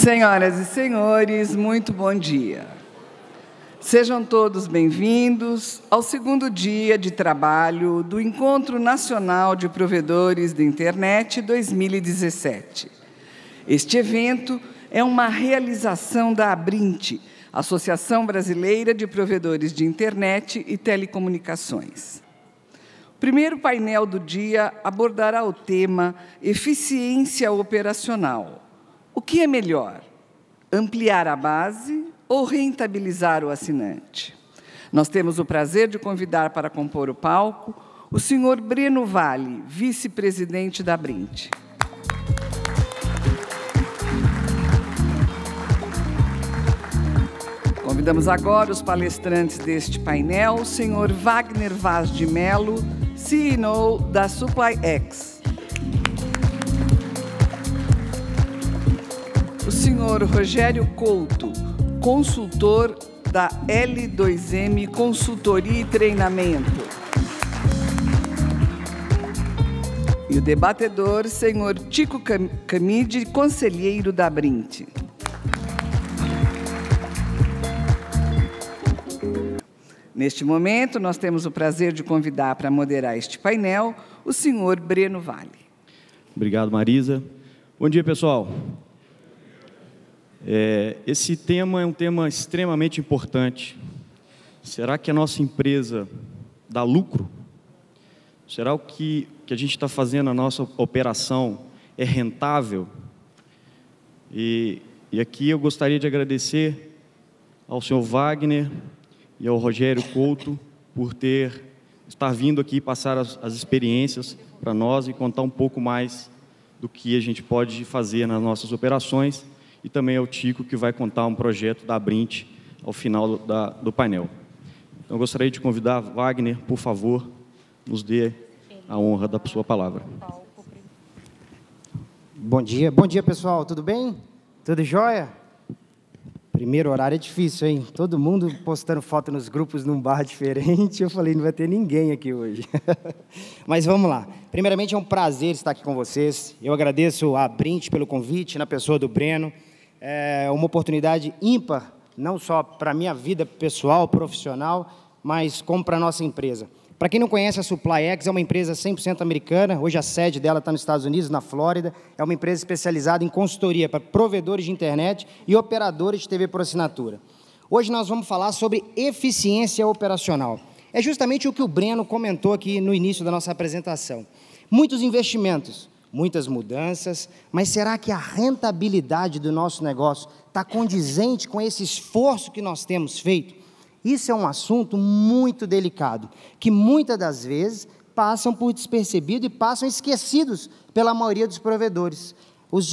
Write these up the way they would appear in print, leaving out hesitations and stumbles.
Senhoras e senhores, muito bom dia. Sejam todos bem-vindos ao segundo dia de trabalho do Encontro Nacional de Provedores de Internet 2017. Este evento é uma realização da Abrint, Associação Brasileira de Provedores de Internet e Telecomunicações. O primeiro painel do dia abordará o tema Eficiência Operacional. O que é melhor, ampliar a base ou rentabilizar o assinante? Nós temos o prazer de convidar para compor o palco o senhor Breno Vale, vice-presidente da Abrint. Convidamos agora os palestrantes deste painel, o senhor Wagner Vaz de Mello, CEO da SupplyX. O senhor Rogério Couto, consultor da L2M Consultoria e Treinamento. E o debatedor, senhor Tico Camide, conselheiro da Abrint. Neste momento, nós temos o prazer de convidar para moderar este painel o senhor Breno Vale. Obrigado, Marisa. Bom dia, pessoal. Esse tema é um tema extremamente importante. Será que a nossa empresa dá lucro? Será que a gente está fazendo, a nossa operação, é rentável? E aqui eu gostaria de agradecer ao senhor Wagner e ao Rogério Couto por estar vindo aqui passar as experiências para nós e contar um pouco mais do que a gente pode fazer nas nossas operações, e também ao Tico, que vai contar um projeto da Abrint ao final do painel. Então, eu gostaria de convidar Wagner, por favor, nos dê a honra da sua palavra. Bom dia, pessoal, tudo bem? Tudo jóia? Primeiro horário é difícil, hein? Todo mundo postando foto nos grupos num bar diferente. Eu falei, não vai ter ninguém aqui hoje. Mas vamos lá. Primeiramente, é um prazer estar aqui com vocês. Eu agradeço a Abrint pelo convite, na pessoa do Breno. É uma oportunidade ímpar, não só para a minha vida pessoal, profissional, mas como para a nossa empresa. Para quem não conhece, a SupplyX é uma empresa 100% americana. Hoje a sede dela está nos Estados Unidos, na Flórida. É uma empresa especializada em consultoria para provedores de internet e operadores de TV por assinatura. Hoje nós vamos falar sobre eficiência operacional. É justamente o que o Breno comentou aqui no início da nossa apresentação. Muitos investimentos, muitas mudanças, mas será que a rentabilidade do nosso negócio está condizente com esse esforço que nós temos feito? Isso é um assunto muito delicado, que muitas das vezes passam por despercebido e passam esquecidos pela maioria dos provedores. Os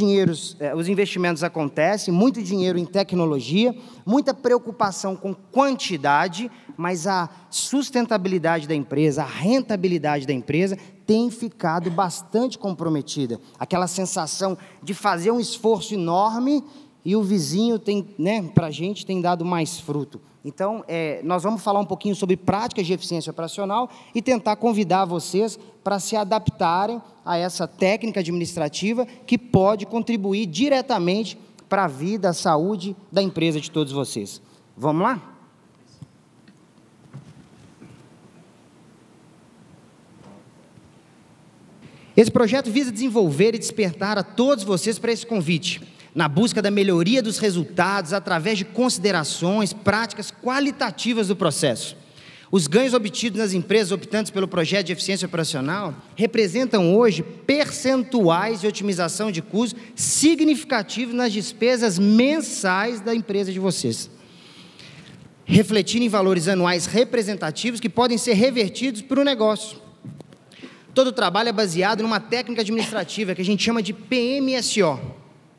investimentos acontecem, muito dinheiro em tecnologia, muita preocupação com quantidade, mas a sustentabilidade da empresa, a rentabilidade da empresa tem ficado bastante comprometida. Aquela sensação de fazer um esforço enorme e o vizinho para a gente tem dado mais fruto. Então, nós vamos falar um pouquinho sobre práticas de eficiência operacional e tentar convidar vocês para se adaptarem a essa técnica administrativa que pode contribuir diretamente para a vida, a saúde da empresa de todos vocês. Vamos lá? Esse projeto visa desenvolver e despertar a todos vocês para esse convite, na busca da melhoria dos resultados através de considerações, práticas qualitativas do processo. Os ganhos obtidos nas empresas optantes pelo projeto de eficiência operacional representam hoje percentuais de otimização de custos significativos nas despesas mensais da empresa de vocês, refletindo em valores anuais representativos que podem ser revertidos para o negócio. Todo o trabalho é baseado numa técnica administrativa que a gente chama de PMSO,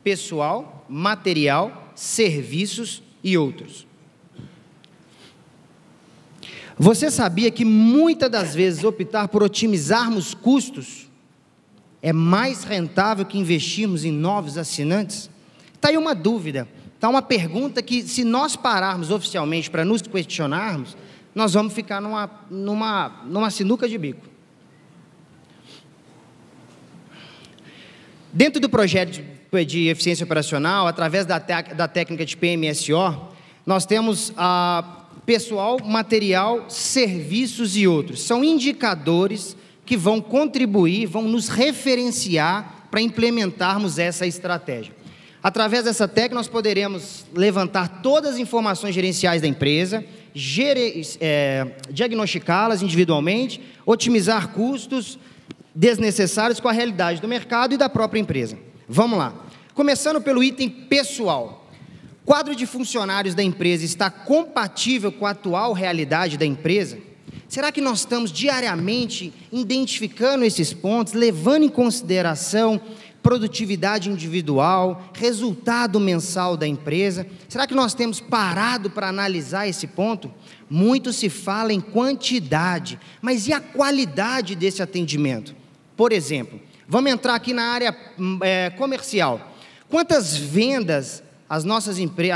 pessoal, material, serviços e outros. Você sabia que muitas das vezes optar por otimizarmos custos é mais rentável que investirmos em novos assinantes? Está aí uma dúvida, está uma pergunta que, se nós pararmos oficialmente para nos questionarmos, nós vamos ficar numa sinuca de bico. Dentro do projeto eficiência operacional, através da técnica de PMSO, nós temos pessoal, material, serviços e outros. São indicadores que vão contribuir, vão nos referenciar para implementarmos essa estratégia. Através dessa técnica, nós poderemos levantar todas as informações gerenciais da empresa, diagnosticá-las individualmente, otimizar custos desnecessários com a realidade do mercado e da própria empresa. Vamos lá. Começando pelo item pessoal. O quadro de funcionários da empresa está compatível com a atual realidade da empresa? Será que nós estamos diariamente identificando esses pontos, levando em consideração produtividade individual, resultado mensal da empresa? Será que nós temos parado para analisar esse ponto? Muito se fala em quantidade, mas e a qualidade desse atendimento? Por exemplo, vamos entrar aqui na área comercial. Quantas vendas a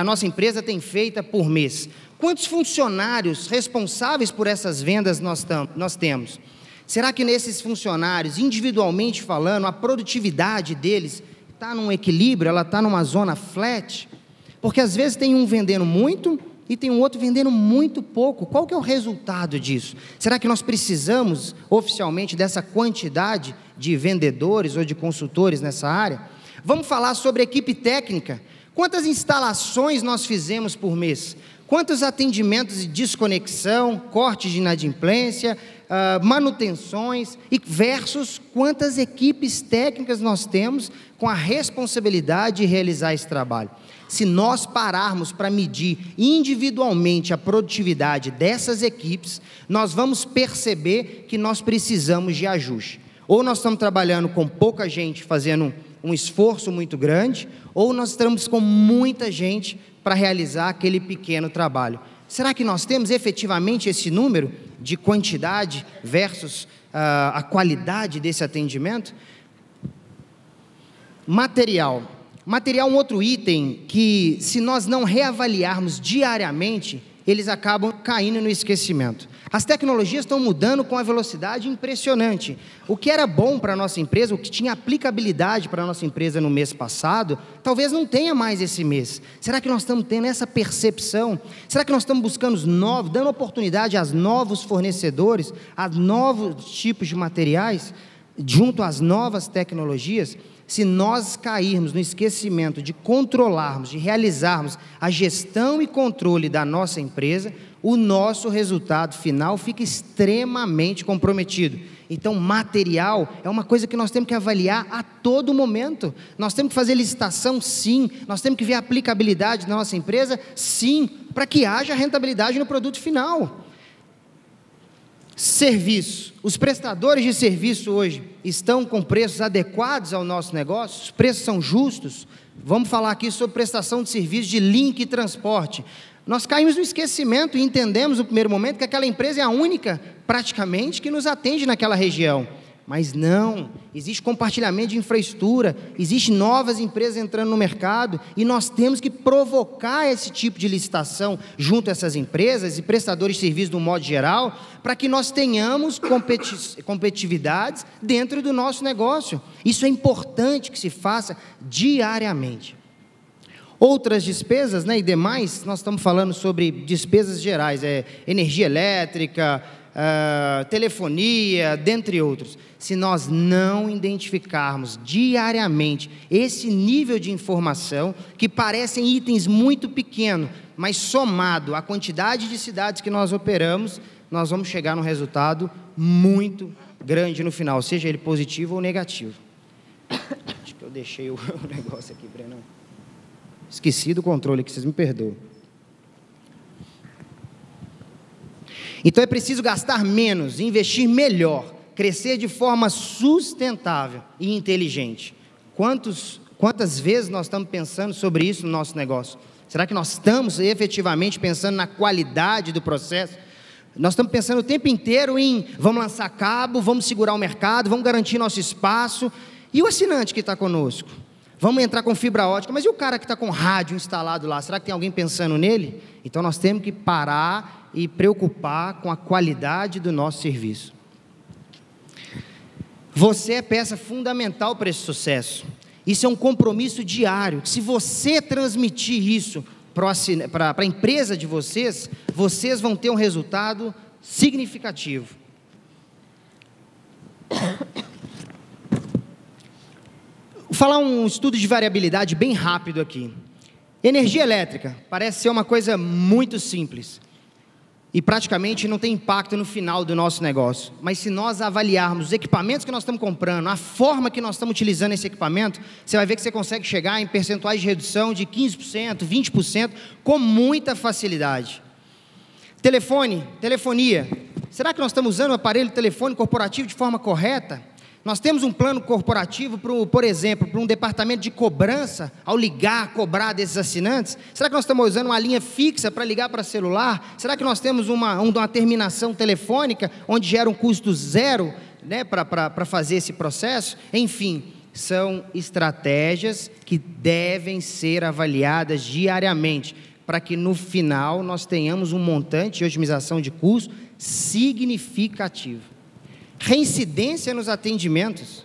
nossa empresa tem feita por mês? Quantos funcionários responsáveis por essas vendas nós temos? Será que nesses funcionários, individualmente falando, a produtividade deles está num equilíbrio, ela está numa zona flat? Porque às vezes tem um vendendo muito e tem um outro vendendo muito pouco. Qual que é o resultado disso? Será que nós precisamos oficialmente dessa quantidade de vendedores ou de consultores nessa área? Vamos falar sobre equipe técnica. Quantas instalações nós fizemos por mês? Quantos atendimentos de desconexão, cortes de inadimplência, manutenções, versus quantas equipes técnicas nós temos com a responsabilidade de realizar esse trabalho? Se nós pararmos para medir individualmente a produtividade dessas equipes, nós vamos perceber que nós precisamos de ajuste. Ou nós estamos trabalhando com pouca gente fazendo um esforço muito grande, ou nós estamos com muita gente para realizar aquele pequeno trabalho. Será que nós temos efetivamente esse número de quantidade versus a qualidade desse atendimento? Material. Material é um outro item que, se nós não reavaliarmos diariamente, eles acabam caindo no esquecimento. As tecnologias estão mudando com uma velocidade impressionante. O que era bom para a nossa empresa, o que tinha aplicabilidade para a nossa empresa no mês passado, talvez não tenha mais esse mês. Será que nós estamos tendo essa percepção? Será que nós estamos buscando os novos, dando oportunidade aos novos fornecedores, a novos tipos de materiais, junto às novas tecnologias? Se nós cairmos no esquecimento de controlarmos, de realizarmos a gestão e controle da nossa empresa, o nosso resultado final fica extremamente comprometido. Então, material é uma coisa que nós temos que avaliar a todo momento. Nós temos que fazer licitação, sim. Nós temos que ver a aplicabilidade da nossa empresa, sim, para que haja rentabilidade no produto final. Serviço. Os prestadores de serviço hoje estão com preços adequados ao nosso negócio? Os preços são justos? Vamos falar aqui sobre prestação de serviço de link e transporte. Nós caímos no esquecimento e entendemos no primeiro momento que aquela empresa é a única, praticamente, que nos atende naquela região. Mas não, existe compartilhamento de infraestrutura, existem novas empresas entrando no mercado e nós temos que provocar esse tipo de licitação junto a essas empresas e prestadores de serviço de um modo geral, para que nós tenhamos competitividades dentro do nosso negócio. Isso é importante que se faça diariamente. Outras despesas, e demais, nós estamos falando sobre despesas gerais, energia elétrica, telefonia, dentre outros. Se nós não identificarmos diariamente esse nível de informação, que parecem itens muito pequenos, mas somado à quantidade de cidades que nós operamos, nós vamos chegar num resultado muito grande no final, seja ele positivo ou negativo. Acho que eu deixei o negócio aqui, Breno. Esqueci do controle aqui, vocês me perdoam. Então é preciso gastar menos, investir melhor, crescer de forma sustentável e inteligente. Quantas vezes nós estamos pensando sobre isso no nosso negócio? Será que nós estamos efetivamente pensando na qualidade do processo? Nós estamos pensando o tempo inteiro em vamos lançar cabo, vamos segurar o mercado, vamos garantir nosso espaço. E o assinante que está conosco? Vamos entrar com fibra ótica, mas e o cara que está com rádio instalado lá? Será que tem alguém pensando nele? Então nós temos que parar e preocupar com a qualidade do nosso serviço. Você é peça fundamental para esse sucesso. Isso é um compromisso diário. Se você transmitir isso para a empresa de vocês, vocês vão ter um resultado significativo. Vou falar um estudo de variabilidade bem rápido aqui. Energia elétrica parece ser uma coisa muito simples e praticamente não tem impacto no final do nosso negócio. Mas se nós avaliarmos os equipamentos que nós estamos comprando, a forma que nós estamos utilizando esse equipamento, você vai ver que você consegue chegar em percentuais de redução de 15%, 20%, com muita facilidade. Telefonia. Será que nós estamos usando o aparelho telefônico corporativo de forma correta? Nós temos um plano corporativo, por exemplo, para um departamento de cobrança, ao ligar, cobrar desses assinantes? Será que nós estamos usando uma linha fixa para ligar para celular? Será que nós temos uma terminação telefônica, onde gera um custo zero, né, para fazer esse processo? Enfim, são estratégias que devem ser avaliadas diariamente, para que no final nós tenhamos um montante de otimização de custo significativo. Reincidência nos atendimentos.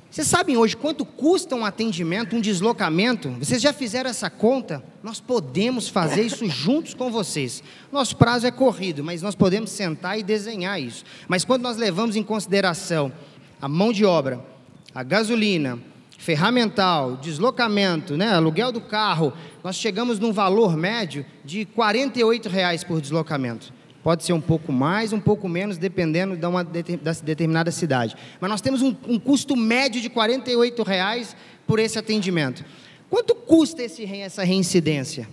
Vocês sabem hoje quanto custa um atendimento, um deslocamento? Vocês já fizeram essa conta? Nós podemos fazer isso juntos com vocês. Nosso prazo é corrido, mas nós podemos sentar e desenhar isso. Mas quando nós levamos em consideração a mão de obra, a gasolina, ferramental, deslocamento, né, aluguel do carro, nós chegamos num valor médio de R$ 48,00 por deslocamento. Pode ser um pouco mais, um pouco menos, dependendo da determinada cidade. Mas nós temos um custo médio de R$ 48,00 por esse atendimento. Quanto custa essa reincidência?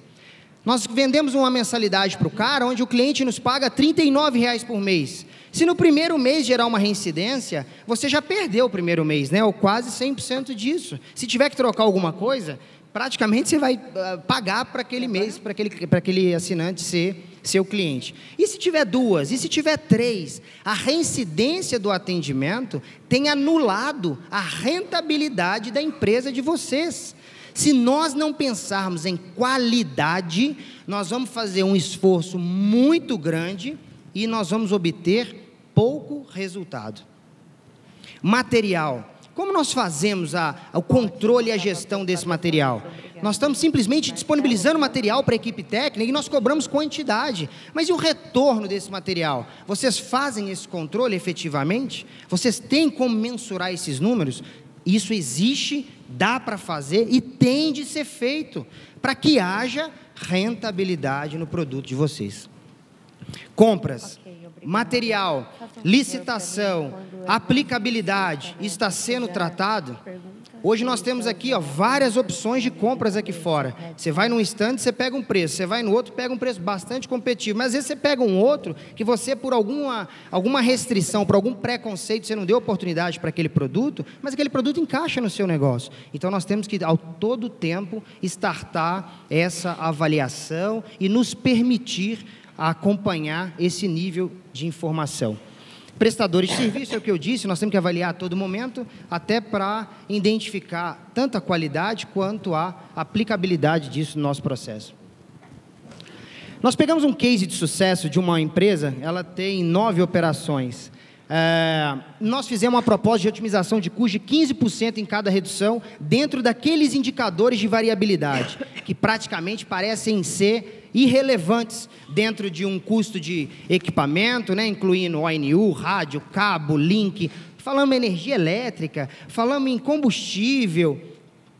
Nós vendemos uma mensalidade para o cara, onde o cliente nos paga R$ 39,00 por mês. Se no primeiro mês gerar uma reincidência, você já perdeu o primeiro mês, né? Ou quase 100% disso. Se tiver que trocar alguma coisa, praticamente você vai pagar para aquele mês, para aquele assinante ser seu cliente. E se tiver duas? E se tiver três? A reincidência do atendimento tem anulado a rentabilidade da empresa de vocês. Se nós não pensarmos em qualidade, nós vamos fazer um esforço muito grande e nós vamos obter pouco resultado. Material. Como nós fazemos o controle e a gestão desse material? Nós estamos simplesmente disponibilizando material para a equipe técnica e nós cobramos quantidade. Mas e o retorno desse material? Vocês fazem esse controle efetivamente? Vocês têm como mensurar esses números? Isso existe, dá para fazer e tem de ser feito para que haja rentabilidade no produto de vocês. Compras. Material, licitação, aplicabilidade, está sendo tratado? Hoje nós temos aqui várias opções de compras aqui fora. Você vai num stand, você pega um preço, você vai no outro, pega um preço bastante competitivo, mas às vezes você pega um outro que você, por alguma restrição, por algum preconceito, você não deu oportunidade para aquele produto, mas aquele produto encaixa no seu negócio. Então nós temos que, ao todo tempo, startar essa avaliação e nos permitir acompanhar esse nível de informação. Prestadores de serviço, é o que eu disse, nós temos que avaliar a todo momento, até para identificar tanto a qualidade quanto a aplicabilidade disso no nosso processo. Nós pegamos um case de sucesso de uma empresa, ela tem 9 operações. Nós fizemos uma proposta de otimização de custo de 15% em cada redução, dentro daqueles indicadores de variabilidade, que praticamente parecem ser irrelevantes dentro de um custo de equipamento, né, incluindo ONU, rádio, cabo, link, falamos em energia elétrica, falamos em combustível.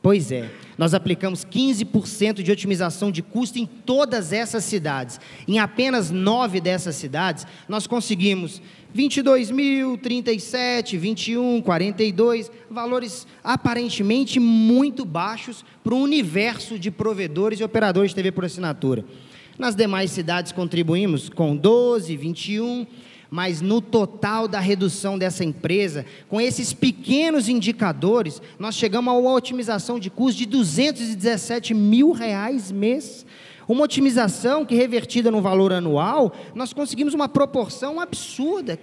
Pois é, nós aplicamos 15% de otimização de custo em todas essas cidades. Em apenas 9 dessas cidades, nós conseguimos 22 mil, 37, 21, 42, valores aparentemente muito baixos para o universo de provedores e operadores de TV por assinatura. Nas demais cidades contribuímos com 12, 21, mas no total da redução dessa empresa, com esses pequenos indicadores, nós chegamos a uma otimização de custo de R$ 217 mil mês. Uma otimização que, revertida no valor anual, nós conseguimos uma proporção absurda,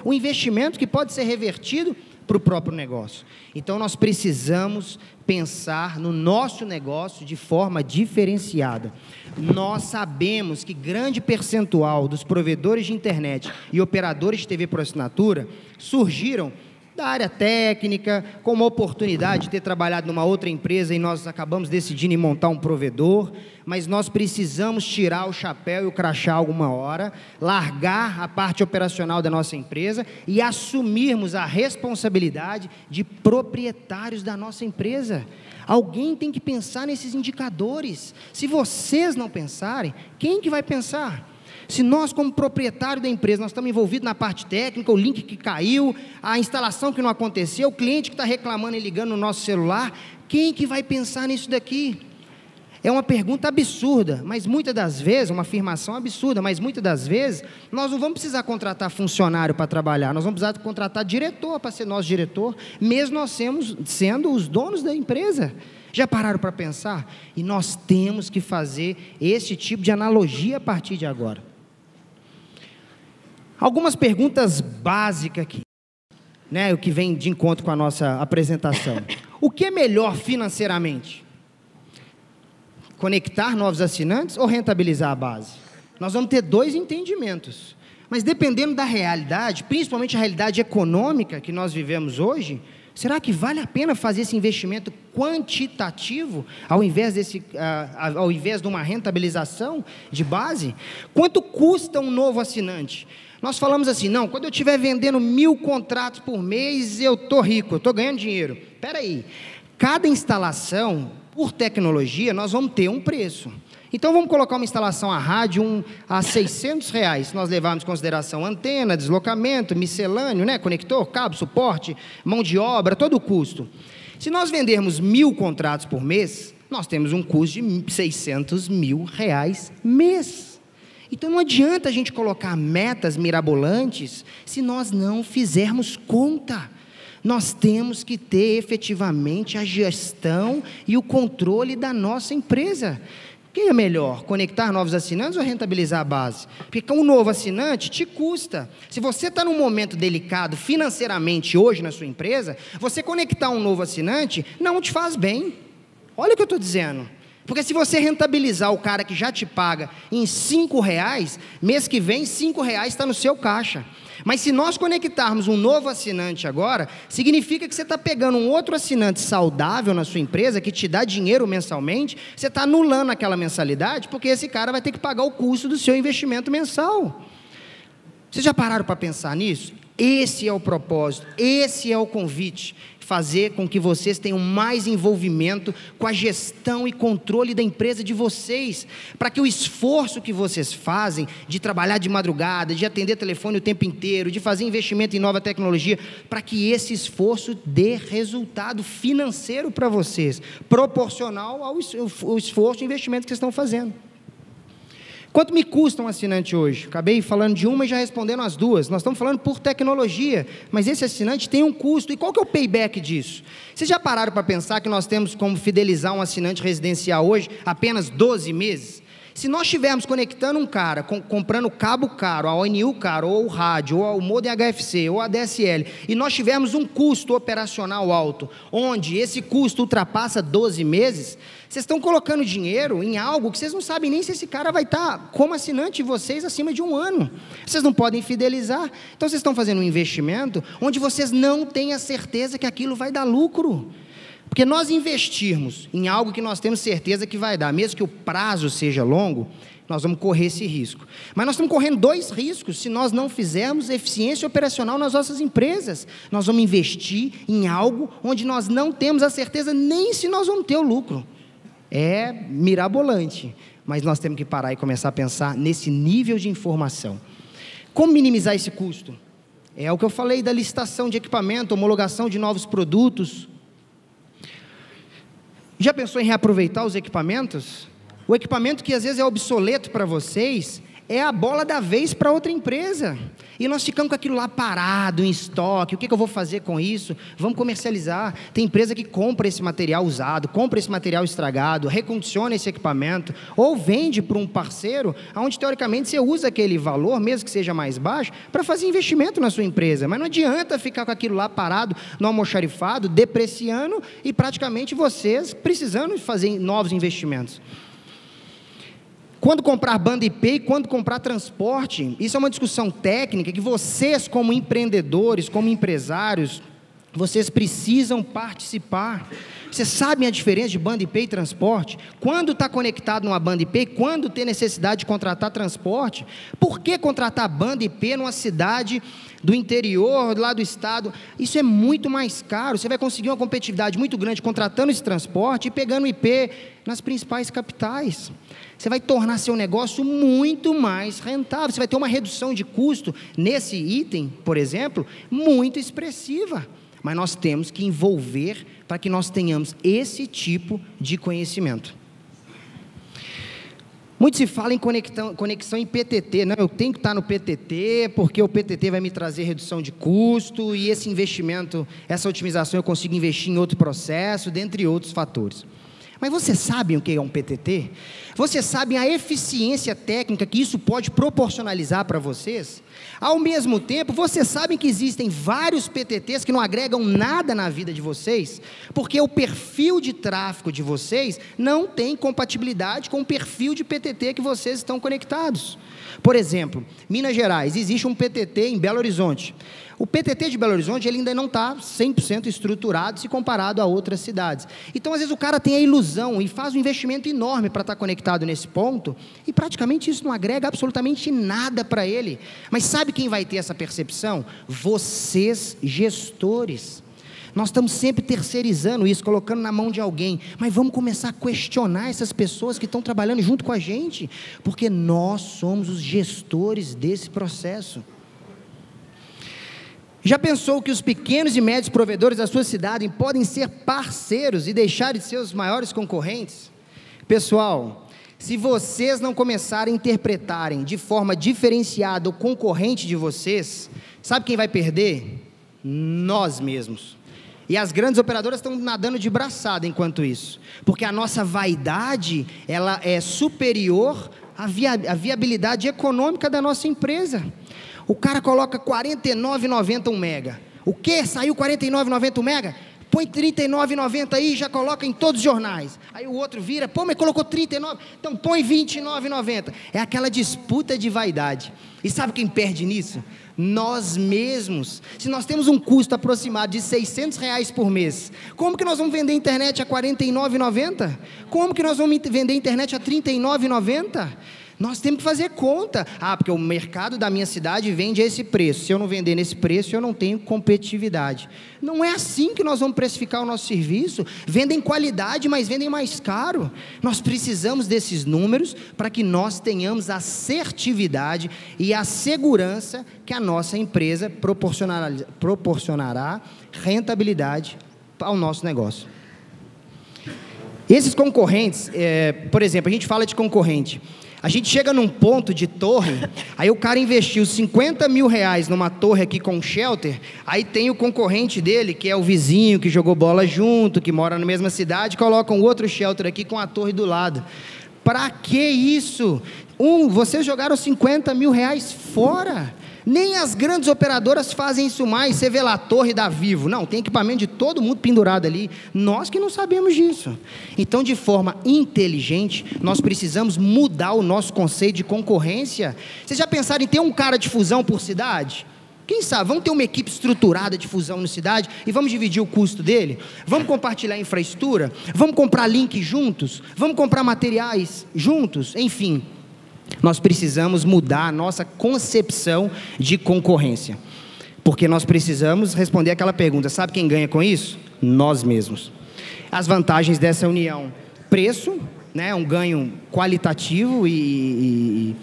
um investimento que pode ser revertido para o próprio negócio. Então, nós precisamos pensar no nosso negócio de forma diferenciada. Nós sabemos que grande percentual dos provedores de internet e operadores de TV por assinatura surgiram da área técnica, com uma oportunidade de ter trabalhado numa outra empresa e nós acabamos decidindo em montar um provedor, mas nós precisamos tirar o chapéu e o crachá alguma hora, largar a parte operacional da nossa empresa e assumirmos a responsabilidade de proprietários da nossa empresa. Alguém tem que pensar nesses indicadores. Se vocês não pensarem, quem que vai pensar? Se nós, como proprietário da empresa, nós estamos envolvidos na parte técnica, o link que caiu, a instalação que não aconteceu, o cliente que está reclamando e ligando no nosso celular, quem que vai pensar nisso daqui? É uma pergunta absurda, mas muitas das vezes, uma afirmação absurda, mas muitas das vezes, nós não vamos precisar contratar funcionário para trabalhar, nós vamos precisar contratar diretor para ser nosso diretor, mesmo nós sendo os donos da empresa. Já pararam para pensar? E nós temos que fazer esse tipo de analogia a partir de agora. Algumas perguntas básicas aqui, né, o que vem de encontro com a nossa apresentação. O que é melhor financeiramente? Conectar novos assinantes ou rentabilizar a base? Nós vamos ter dois entendimentos, mas dependendo da realidade, principalmente a realidade econômica que nós vivemos hoje, será que vale a pena fazer esse investimento quantitativo ao invés de uma rentabilização de base? Quanto custa um novo assinante? Nós falamos assim, não, quando eu estiver vendendo 1000 contratos por mês, eu estou rico, eu estou ganhando dinheiro. Espera aí, cada instalação, por tecnologia, nós vamos ter um preço. Então, vamos colocar uma instalação a rádio a R$600, se nós levarmos em consideração antena, deslocamento, miscelâneo, né, conector, cabo, suporte, mão de obra, todo o custo. Se nós vendermos 1000 contratos por mês, nós temos um custo de R$600 mil mês. Então, não adianta a gente colocar metas mirabolantes se nós não fizermos conta. Nós temos que ter efetivamente a gestão e o controle da nossa empresa. Quem é melhor, conectar novos assinantes ou rentabilizar a base? Porque um novo assinante te custa. Se você está num momento delicado financeiramente hoje na sua empresa, você conectar um novo assinante não te faz bem. Olha o que eu estou dizendo. Porque se você rentabilizar o cara que já te paga em R$5, mês que vem R$5 está no seu caixa. Mas se nós conectarmos um novo assinante agora, significa que você está pegando um outro assinante saudável na sua empresa, que te dá dinheiro mensalmente, você está anulando aquela mensalidade, porque esse cara vai ter que pagar o custo do seu investimento mensal. Vocês já pararam para pensar nisso? Esse é o propósito, esse é o convite, fazer com que vocês tenham mais envolvimento com a gestão e controle da empresa de vocês, para que o esforço que vocês fazem de trabalhar de madrugada, de atender telefone o tempo inteiro, de fazer investimento em nova tecnologia, para que esse esforço dê resultado financeiro para vocês, proporcional ao esforço e investimento que vocês estão fazendo. Quanto me custa um assinante hoje? Acabei falando de uma e já respondendo as duas. Nós estamos falando por tecnologia, mas esse assinante tem um custo. E qual que é o payback disso? Vocês já pararam para pensar que nós temos como fidelizar um assinante residencial hoje apenas 12 meses? Se nós estivermos conectando um cara, comprando cabo caro, a ONU caro, ou o rádio, ou o modem HFC, ou a DSL, e nós tivermos um custo operacional alto, onde esse custo ultrapassa 12 meses, vocês estão colocando dinheiro em algo que vocês não sabem nem se esse cara vai estar como assinante de vocês acima de 1 ano. Vocês não podem fidelizar. Então, vocês estão fazendo um investimento onde vocês não têm a certeza que aquilo vai dar lucro. Porque nós investirmos em algo que nós temos certeza que vai dar, mesmo que o prazo seja longo, nós vamos correr esse risco. Mas nós estamos correndo 2 riscos se nós não fizermos eficiência operacional nas nossas empresas. Nós vamos investir em algo onde nós não temos a certeza nem se nós vamos ter o lucro. É mirabolante, mas nós temos que parar e começar a pensar nesse nível de informação. Como minimizar esse custo? É o que eu falei da licitação de equipamento, homologação de novos produtos. Já pensou em reaproveitar os equipamentos? O equipamento que às vezes é obsoleto para vocês, é a bola da vez para outra empresa. E nós ficamos com aquilo lá parado, em estoque. O que eu vou fazer com isso? Vamos comercializar. Tem empresa que compra esse material usado, compra esse material estragado, recondiciona esse equipamento, ou vende para um parceiro, onde teoricamente você usa aquele valor, mesmo que seja mais baixo, para fazer investimento na sua empresa. Mas não adianta ficar com aquilo lá parado, no almoxarifado, depreciando, e praticamente vocês precisando fazer novos investimentos. Quando comprar banda IP e quando comprar transporte, isso é uma discussão técnica que vocês, como empreendedores, como empresários, Vocês precisam participar. Vocês sabem a diferença de banda IP e transporte? Quando está conectado numa banda IP, quando tem necessidade de contratar transporte? Por que contratar banda IP numa cidade do interior, lá do estado? Isso é muito mais caro. Você vai conseguir uma competitividade muito grande contratando esse transporte e pegando IP nas principais capitais. Você vai tornar seu negócio muito mais rentável. Você vai ter uma redução de custo nesse item, por exemplo, muito expressiva. Mas nós temos que envolver para que nós tenhamos esse tipo de conhecimento. Muito se fala em conexão em PTT. Não, eu tenho que estar no PTT, porque o PTT vai me trazer redução de custo, e esse investimento, essa otimização eu consigo investir em outro processo, dentre outros fatores. Mas vocês sabem o que é um PTT? Vocês sabem a eficiência técnica que isso pode proporcionalizar para vocês? Ao mesmo tempo, vocês sabem que existem vários PTTs que não agregam nada na vida de vocês, porque o perfil de tráfego de vocês não tem compatibilidade com o perfil de PTT que vocês estão conectados. Por exemplo, Minas Gerais, existe um PTT em Belo Horizonte. O PTT de Belo Horizonte ele ainda não está 100% estruturado se comparado a outras cidades. Então, às vezes, o cara tem a ilusão e faz um investimento enorme para estar conectado nesse ponto, e praticamente isso não agrega absolutamente nada para ele. Mas sabe quem vai ter essa percepção? Vocês, gestores. Nós estamos sempre terceirizando isso, colocando na mão de alguém, mas vamos começar a questionar essas pessoas que estão trabalhando junto com a gente, porque nós somos os gestores desse processo. Já pensou que os pequenos e médios provedores da sua cidade podem ser parceiros e deixar de ser os maiores concorrentes? Pessoal, se vocês não começarem a interpretarem de forma diferenciada o concorrente de vocês, sabe quem vai perder? Nós mesmos. E as grandes operadoras estão nadando de braçada enquanto isso, porque a nossa vaidade, ela é superior à viabilidade econômica da nossa empresa. O cara coloca R$ 49,90 um mega. O quê? Saiu R$ 49,90 um mega? Põe R$ 39,90 aí, já coloca em todos os jornais. Aí o outro vira, pô, mas colocou 39, então põe R$ 29,90. É aquela disputa de vaidade. E sabe quem perde nisso? Nós mesmos. Se nós temos um custo aproximado de R$ 600 por mês, como que nós vamos vender internet a R$ 49,90? Como que nós vamos vender internet a R$ 39,90? Nós temos que fazer conta. Porque o mercado da minha cidade vende a esse preço. Se eu não vender nesse preço, eu não tenho competitividade. Não é assim que nós vamos precificar o nosso serviço. Vendem qualidade, mas vendem mais caro. Nós precisamos desses números para que nós tenhamos a assertividade e a segurança que a nossa empresa proporcionará rentabilidade ao nosso negócio. Esses concorrentes, por exemplo, a gente fala de concorrente. A gente chega num ponto de torre, aí o cara investiu R$50 mil numa torre aqui com shelter, aí tem o concorrente dele, que é o vizinho que jogou bola junto, que mora na mesma cidade, coloca um outro shelter aqui com a torre do lado. Para que isso? Vocês jogaram R$50 mil fora. Nem as grandes operadoras fazem isso mais. Você vê lá a torre da Vivo. Não, tem equipamento de todo mundo pendurado ali. Nós que não sabemos disso. Então, de forma inteligente, nós precisamos mudar o nosso conceito de concorrência. Vocês já pensaram em ter um cara de fusão por cidade? Quem sabe, vamos ter uma equipe estruturada de fusão na cidade e vamos dividir o custo dele? Vamos compartilhar a infraestrutura? Vamos comprar link juntos? Vamos comprar materiais juntos? Enfim, nós precisamos mudar a nossa concepção de concorrência, porque nós precisamos responder aquela pergunta: sabe quem ganha com isso? Nós mesmos. As vantagens dessa união: preço, né, um ganho qualitativo e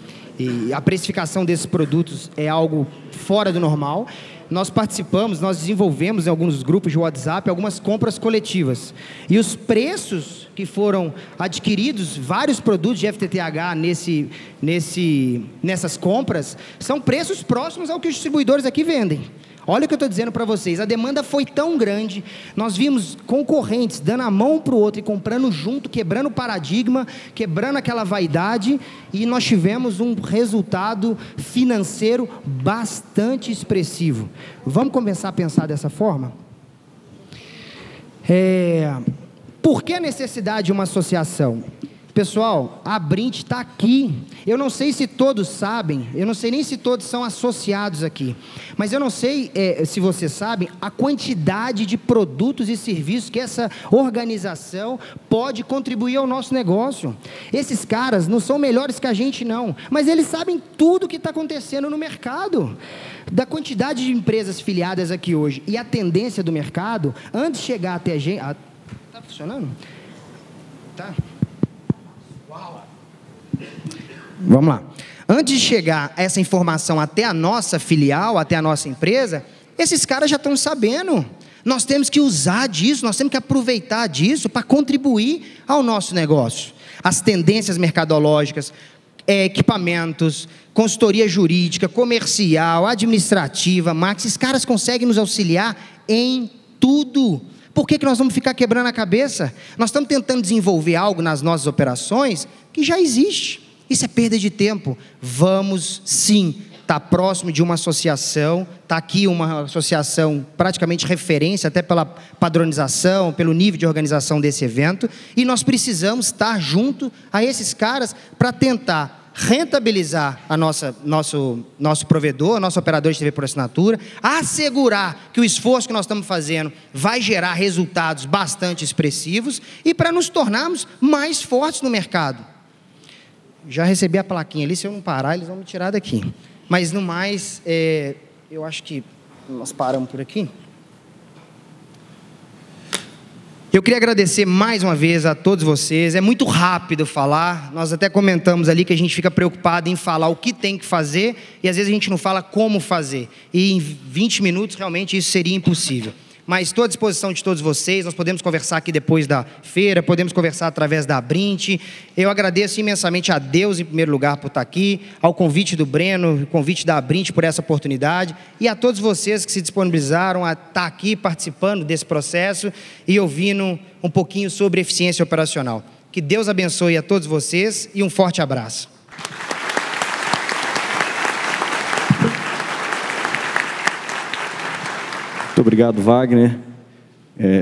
a precificação desses produtos é algo fora do normal. Nós participamos, nós desenvolvemos em alguns grupos de WhatsApp algumas compras coletivas. E os preços que foram adquiridos, vários produtos de FTTH nessas compras, são preços próximos ao que os distribuidores aqui vendem. Olha o que eu estou dizendo para vocês, a demanda foi tão grande, nós vimos concorrentes dando a mão para o outro e comprando junto, quebrando o paradigma, quebrando aquela vaidade, e nós tivemos um resultado financeiro bastante expressivo. Vamos começar a pensar dessa forma? Por que a necessidade de uma associação? Pessoal, a Brint está aqui. Eu não sei se todos sabem, eu não sei nem se todos são associados aqui, mas eu não sei se vocês sabem a quantidade de produtos e serviços que essa organização pode contribuir ao nosso negócio. Esses caras não são melhores que a gente não, mas eles sabem tudo o que está acontecendo no mercado. Da quantidade de empresas filiadas aqui hoje e a tendência do mercado, antes de chegar até a gente... Está funcionando? Tá. Vamos lá. Antes de chegar essa informação até a nossa filial, até a nossa empresa, esses caras já estão sabendo. Nós temos que usar disso, nós temos que aproveitar disso para contribuir ao nosso negócio. As tendências mercadológicas, equipamentos, consultoria jurídica, comercial, administrativa, marketing, esses caras conseguem nos auxiliar em tudo. Por que nós vamos ficar quebrando a cabeça? Nós estamos tentando desenvolver algo nas nossas operações que já existe. Isso é perda de tempo. Vamos, sim, estar próximo de uma associação. Está aqui uma associação praticamente referência, até pela padronização, pelo nível de organização desse evento. E nós precisamos estar junto a esses caras para tentar rentabilizar nosso provedor, nosso operador de TV por assinatura, assegurar que o esforço que nós estamos fazendo vai gerar resultados bastante expressivos e para nos tornarmos mais fortes no mercado. Já recebi a plaquinha ali, se eu não parar, eles vão me tirar daqui. Mas, no mais, eu acho que nós paramos por aqui. Eu queria agradecer mais uma vez a todos vocês. É muito rápido falar. Nós até comentamos ali que a gente fica preocupado em falar o que tem que fazer e, às vezes, a gente não fala como fazer. E, em 20 minutos, realmente, isso seria impossível. Mas estou à disposição de todos vocês, nós podemos conversar aqui depois da feira, podemos conversar através da Brint. Eu agradeço imensamente a Deus, em primeiro lugar, por estar aqui, ao convite do Breno, ao convite da Brint por essa oportunidade, e a todos vocês que se disponibilizaram a estar aqui participando desse processo e ouvindo um pouquinho sobre eficiência operacional. Que Deus abençoe a todos vocês e um forte abraço. Muito obrigado, Wagner.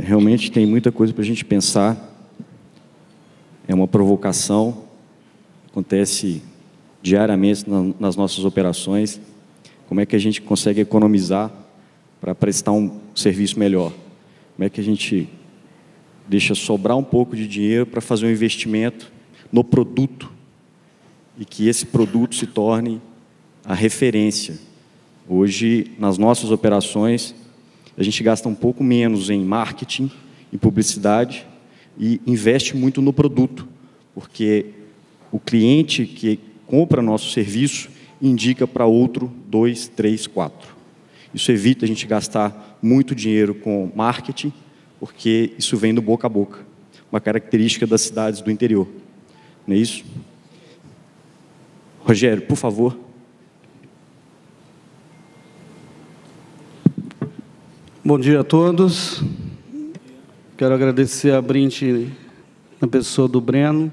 Realmente tem muita coisa para a gente pensar. É uma provocação, acontece diariamente nas nossas operações. Como é que a gente consegue economizar para prestar um serviço melhor? Como é que a gente deixa sobrar um pouco de dinheiro para fazer um investimento no produto e que esse produto se torne a referência? Hoje, nas nossas operações, a gente gasta um pouco menos em marketing, em publicidade e investe muito no produto, porque o cliente que compra nosso serviço indica para outro 2, 3, 4. Isso evita a gente gastar muito dinheiro com marketing, porque isso vem do boca a boca, uma característica das cidades do interior. Não é isso? Rogério, por favor. Bom dia a todos. Quero agradecer a Brint na pessoa do Breno,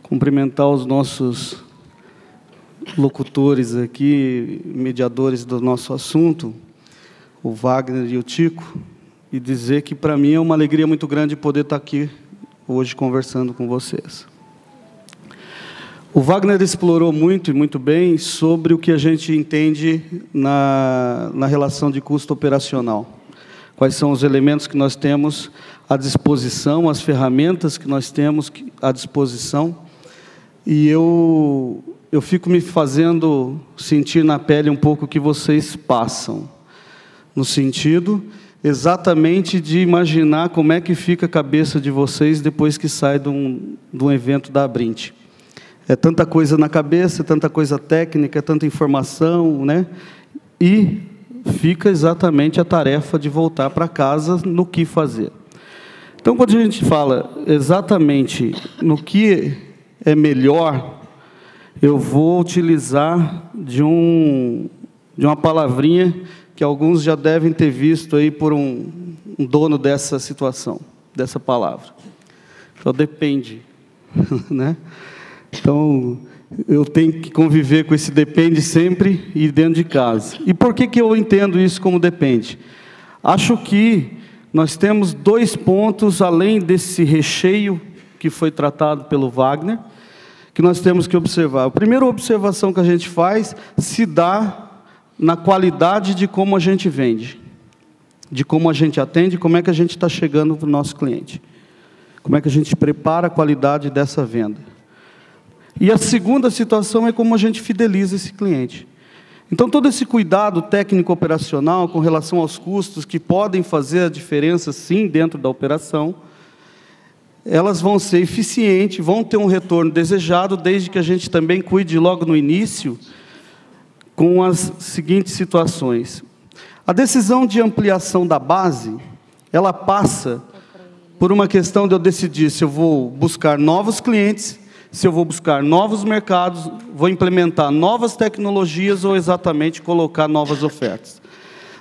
cumprimentar os nossos locutores aqui, mediadores do nosso assunto, o Wagner e o Tico, e dizer que para mim é uma alegria muito grande poder estar aqui hoje conversando com vocês. O Wagner explorou muito e muito bem sobre o que a gente entende na relação de custo operacional. Quais são os elementos que nós temos à disposição, as ferramentas que nós temos à disposição. E eu fico me fazendo sentir na pele um pouco o que vocês passam, no sentido exatamente de imaginar como é que fica a cabeça de vocês depois que sai de um evento da Brint. É tanta coisa na cabeça, tanta coisa técnica, tanta informação, né? E fica exatamente a tarefa de voltar para casa no que fazer. Então, quando a gente fala exatamente no que é melhor, eu vou utilizar de uma palavrinha que alguns já devem ter visto aí por um dono dessa situação, dessa palavra. Então, depende, né? Então, eu tenho que conviver com esse depende sempre e dentro de casa. E por que eu entendo isso como depende? Acho que nós temos dois pontos, além desse recheio que foi tratado pelo Wagner, que nós temos que observar. A primeira observação que a gente faz se dá na qualidade de como a gente vende, de como a gente atende, como é que a gente está chegando para o nosso cliente, como é que a gente prepara a qualidade dessa venda. E a segunda situação é como a gente fideliza esse cliente. Então, todo esse cuidado técnico-operacional com relação aos custos, que podem fazer a diferença, sim, dentro da operação, elas vão ser eficientes, vão ter um retorno desejado, desde que a gente também cuide logo no início com as seguintes situações. A decisão de ampliação da base, ela passa por uma questão de eu decidir se eu vou buscar novos clientes, se eu vou buscar novos mercados, vou implementar novas tecnologias ou exatamente colocar novas ofertas.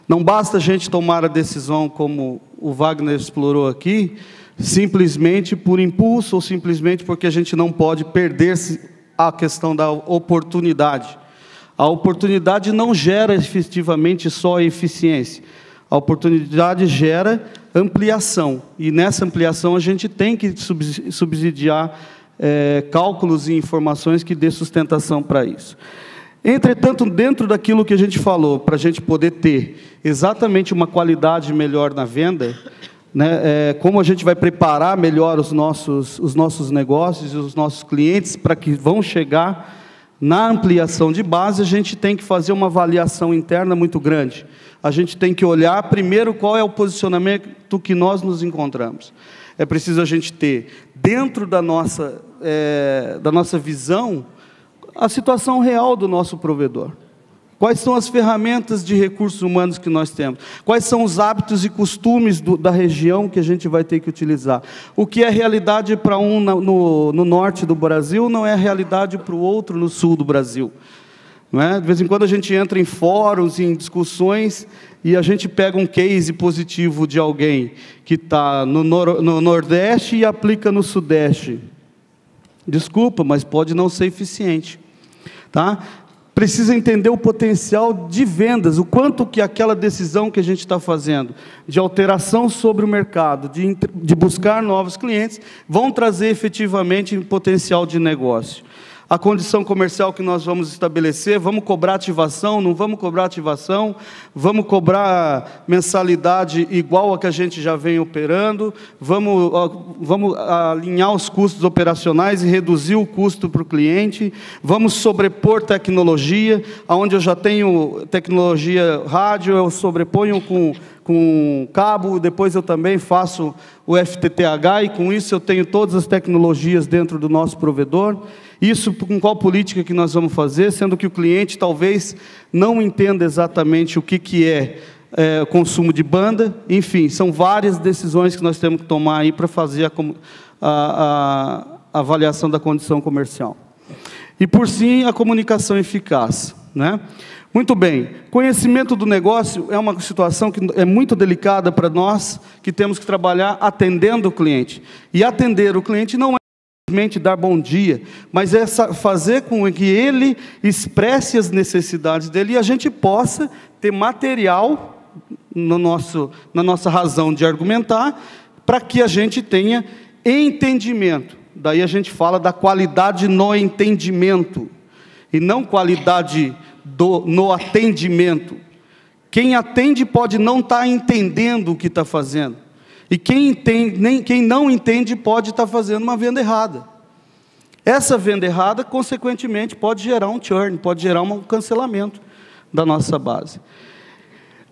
Não basta a gente tomar a decisão, como o Wagner explorou aqui, simplesmente por impulso ou simplesmente porque a gente não pode perder-se a questão da oportunidade. A oportunidade não gera efetivamente só eficiência. A oportunidade gera ampliação. E nessa ampliação a gente tem que subsidiar cálculos e informações que dê sustentação para isso. Entretanto, dentro daquilo que a gente falou, para a gente poder ter exatamente uma qualidade melhor na venda, né, como a gente vai preparar melhor os nossos negócios e os nossos clientes para que vão chegar na ampliação de base, a gente tem que fazer uma avaliação interna muito grande. A gente tem que olhar primeiro qual é o posicionamento que nós nos encontramos. É preciso a gente ter, dentro da nossa visão, a situação real do nosso provedor. Quais são as ferramentas de recursos humanos que nós temos? Quais são os hábitos e costumes da região que a gente vai ter que utilizar? O que é realidade para um no norte do Brasil, não é realidade para o outro no sul do Brasil. Não é? De vez em quando a gente entra em fóruns, em discussões, e a gente pega um case positivo de alguém que está no Nordeste e aplica no Sudeste. Desculpa, mas pode não ser eficiente. Tá? Precisa entender o potencial de vendas, o quanto que aquela decisão que a gente está fazendo, de alteração sobre o mercado, de buscar novos clientes, vão trazer efetivamente potencial de negócio. A condição comercial que nós vamos estabelecer, vamos cobrar ativação, não vamos cobrar ativação, vamos cobrar mensalidade igual a que a gente já vem operando, vamos alinhar os custos operacionais e reduzir o custo para o cliente, vamos sobrepor tecnologia, onde eu já tenho tecnologia rádio, eu sobreponho com cabo, depois eu também faço o FTTH, e com isso eu tenho todas as tecnologias dentro do nosso provedor. Isso com qual política que nós vamos fazer, sendo que o cliente talvez não entenda exatamente o que é consumo de banda. Enfim, são várias decisões que nós temos que tomar aí para fazer a avaliação da condição comercial. E, por fim, a comunicação eficaz, né? Muito bem, conhecimento do negócio é uma situação que é muito delicada para nós, que temos que trabalhar atendendo o cliente. E atender o cliente não é simplesmente dar bom dia, mas é fazer com que ele expresse as necessidades dele e a gente possa ter material na nossa razão de argumentar, para que a gente tenha entendimento. Daí a gente fala da qualidade no entendimento, e não qualidade no atendimento. Quem atende pode não estar entendendo o que está fazendo. E quem não entende pode estar fazendo uma venda errada. Essa venda errada, consequentemente, pode gerar um churn, pode gerar um cancelamento da nossa base.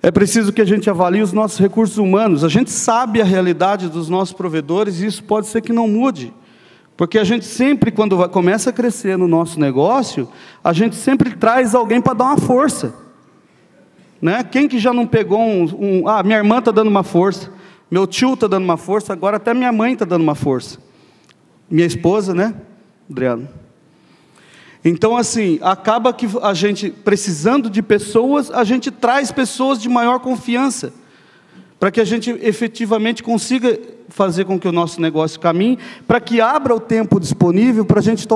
É preciso que a gente avalie os nossos recursos humanos. A gente sabe a realidade dos nossos provedores e isso pode ser que não mude. Porque a gente sempre, quando começa a crescer no nosso negócio, a gente sempre traz alguém para dar uma força. Né? Quem que já não pegou minha irmã está dando uma força, meu tio está dando uma força, agora até minha mãe está dando uma força. Minha esposa, né, Adriano? Então, assim, acaba que a gente, precisando de pessoas, a gente traz pessoas de maior confiança, para que a gente efetivamente consiga fazer com que o nosso negócio caminhe, para que abra o tempo disponível para a gente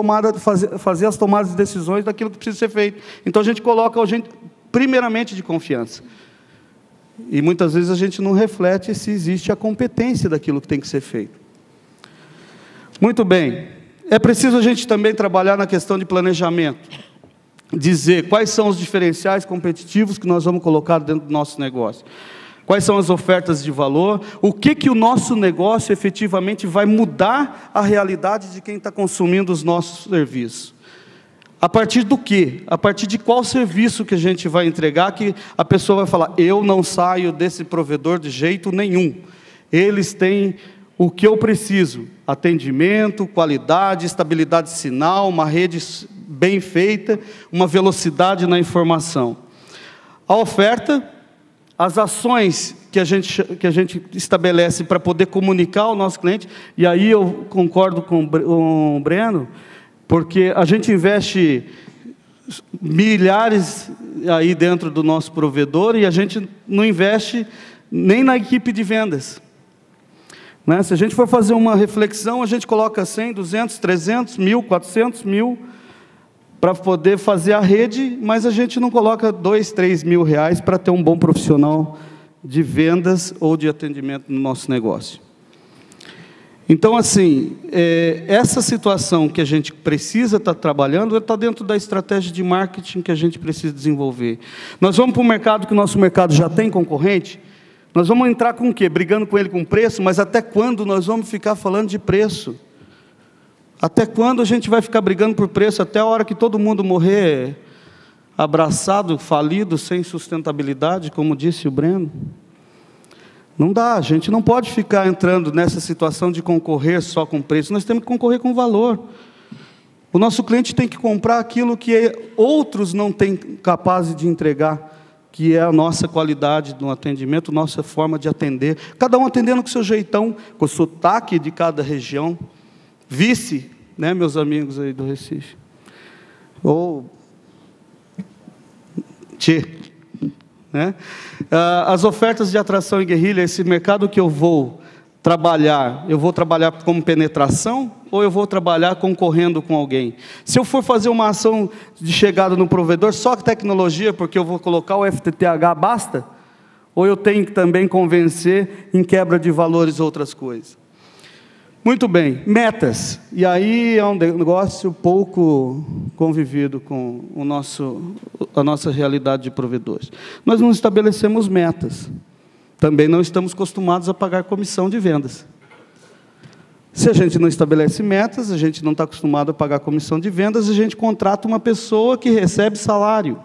fazer as tomadas de decisões daquilo que precisa ser feito. Então, a gente coloca a gente, primeiramente, de confiança. E muitas vezes a gente não reflete se existe a competência daquilo que tem que ser feito. Muito bem. É preciso a gente também trabalhar na questão de planejamento. Dizer quais são os diferenciais competitivos que nós vamos colocar dentro do nosso negócio. Quais são as ofertas de valor, o que o nosso negócio efetivamente vai mudar a realidade de quem está consumindo os nossos serviços. A partir do quê? A partir de qual serviço que a gente vai entregar, que a pessoa vai falar, eu não saio desse provedor de jeito nenhum. Eles têm o que eu preciso, atendimento, qualidade, estabilidade de sinal, uma rede bem feita, uma velocidade na informação. A oferta, as ações que a gente estabelece para poder comunicar ao nosso cliente, e aí eu concordo com o Breno, porque a gente investe milhares aí dentro do nosso provedor e a gente não investe nem na equipe de vendas. Né? Se a gente for fazer uma reflexão, a gente coloca 100, 200, 300, 1.000, 400 mil para poder fazer a rede, mas a gente não coloca 2, 3 mil reais para ter um bom profissional de vendas ou de atendimento no nosso negócio. Então, assim, essa situação que a gente precisa estar trabalhando está dentro da estratégia de marketing que a gente precisa desenvolver. Nós vamos para um mercado que o nosso mercado já tem concorrente, nós vamos entrar com o quê? Brigando com ele com preço, mas até quando nós vamos ficar falando de preço? Até quando a gente vai ficar brigando por preço? Até a hora que todo mundo morrer abraçado, falido, sem sustentabilidade, como disse o Breno? Não dá, a gente não pode ficar entrando nessa situação de concorrer só com preço, nós temos que concorrer com valor. O nosso cliente tem que comprar aquilo que outros não têm capazes de entregar, que é a nossa qualidade no atendimento, nossa forma de atender, cada um atendendo com o seu jeitão, com o sotaque de cada região. Vice, né, meus amigos aí do Recife, ou Tchê, né? As ofertas de atração e guerrilha, esse mercado que eu vou trabalhar como penetração, ou eu vou trabalhar concorrendo com alguém? Se eu for fazer uma ação de chegada no provedor, só tecnologia, porque eu vou colocar o FTTH, basta? Ou eu tenho que também convencer em quebra de valores outras coisas? Muito bem, metas. E aí é um negócio pouco convivido com a nossa realidade de provedores. Nós não estabelecemos metas. Também não estamos acostumados a pagar comissão de vendas. Se a gente não estabelece metas, a gente não está acostumado a pagar comissão de vendas, a gente contrata uma pessoa que recebe salário.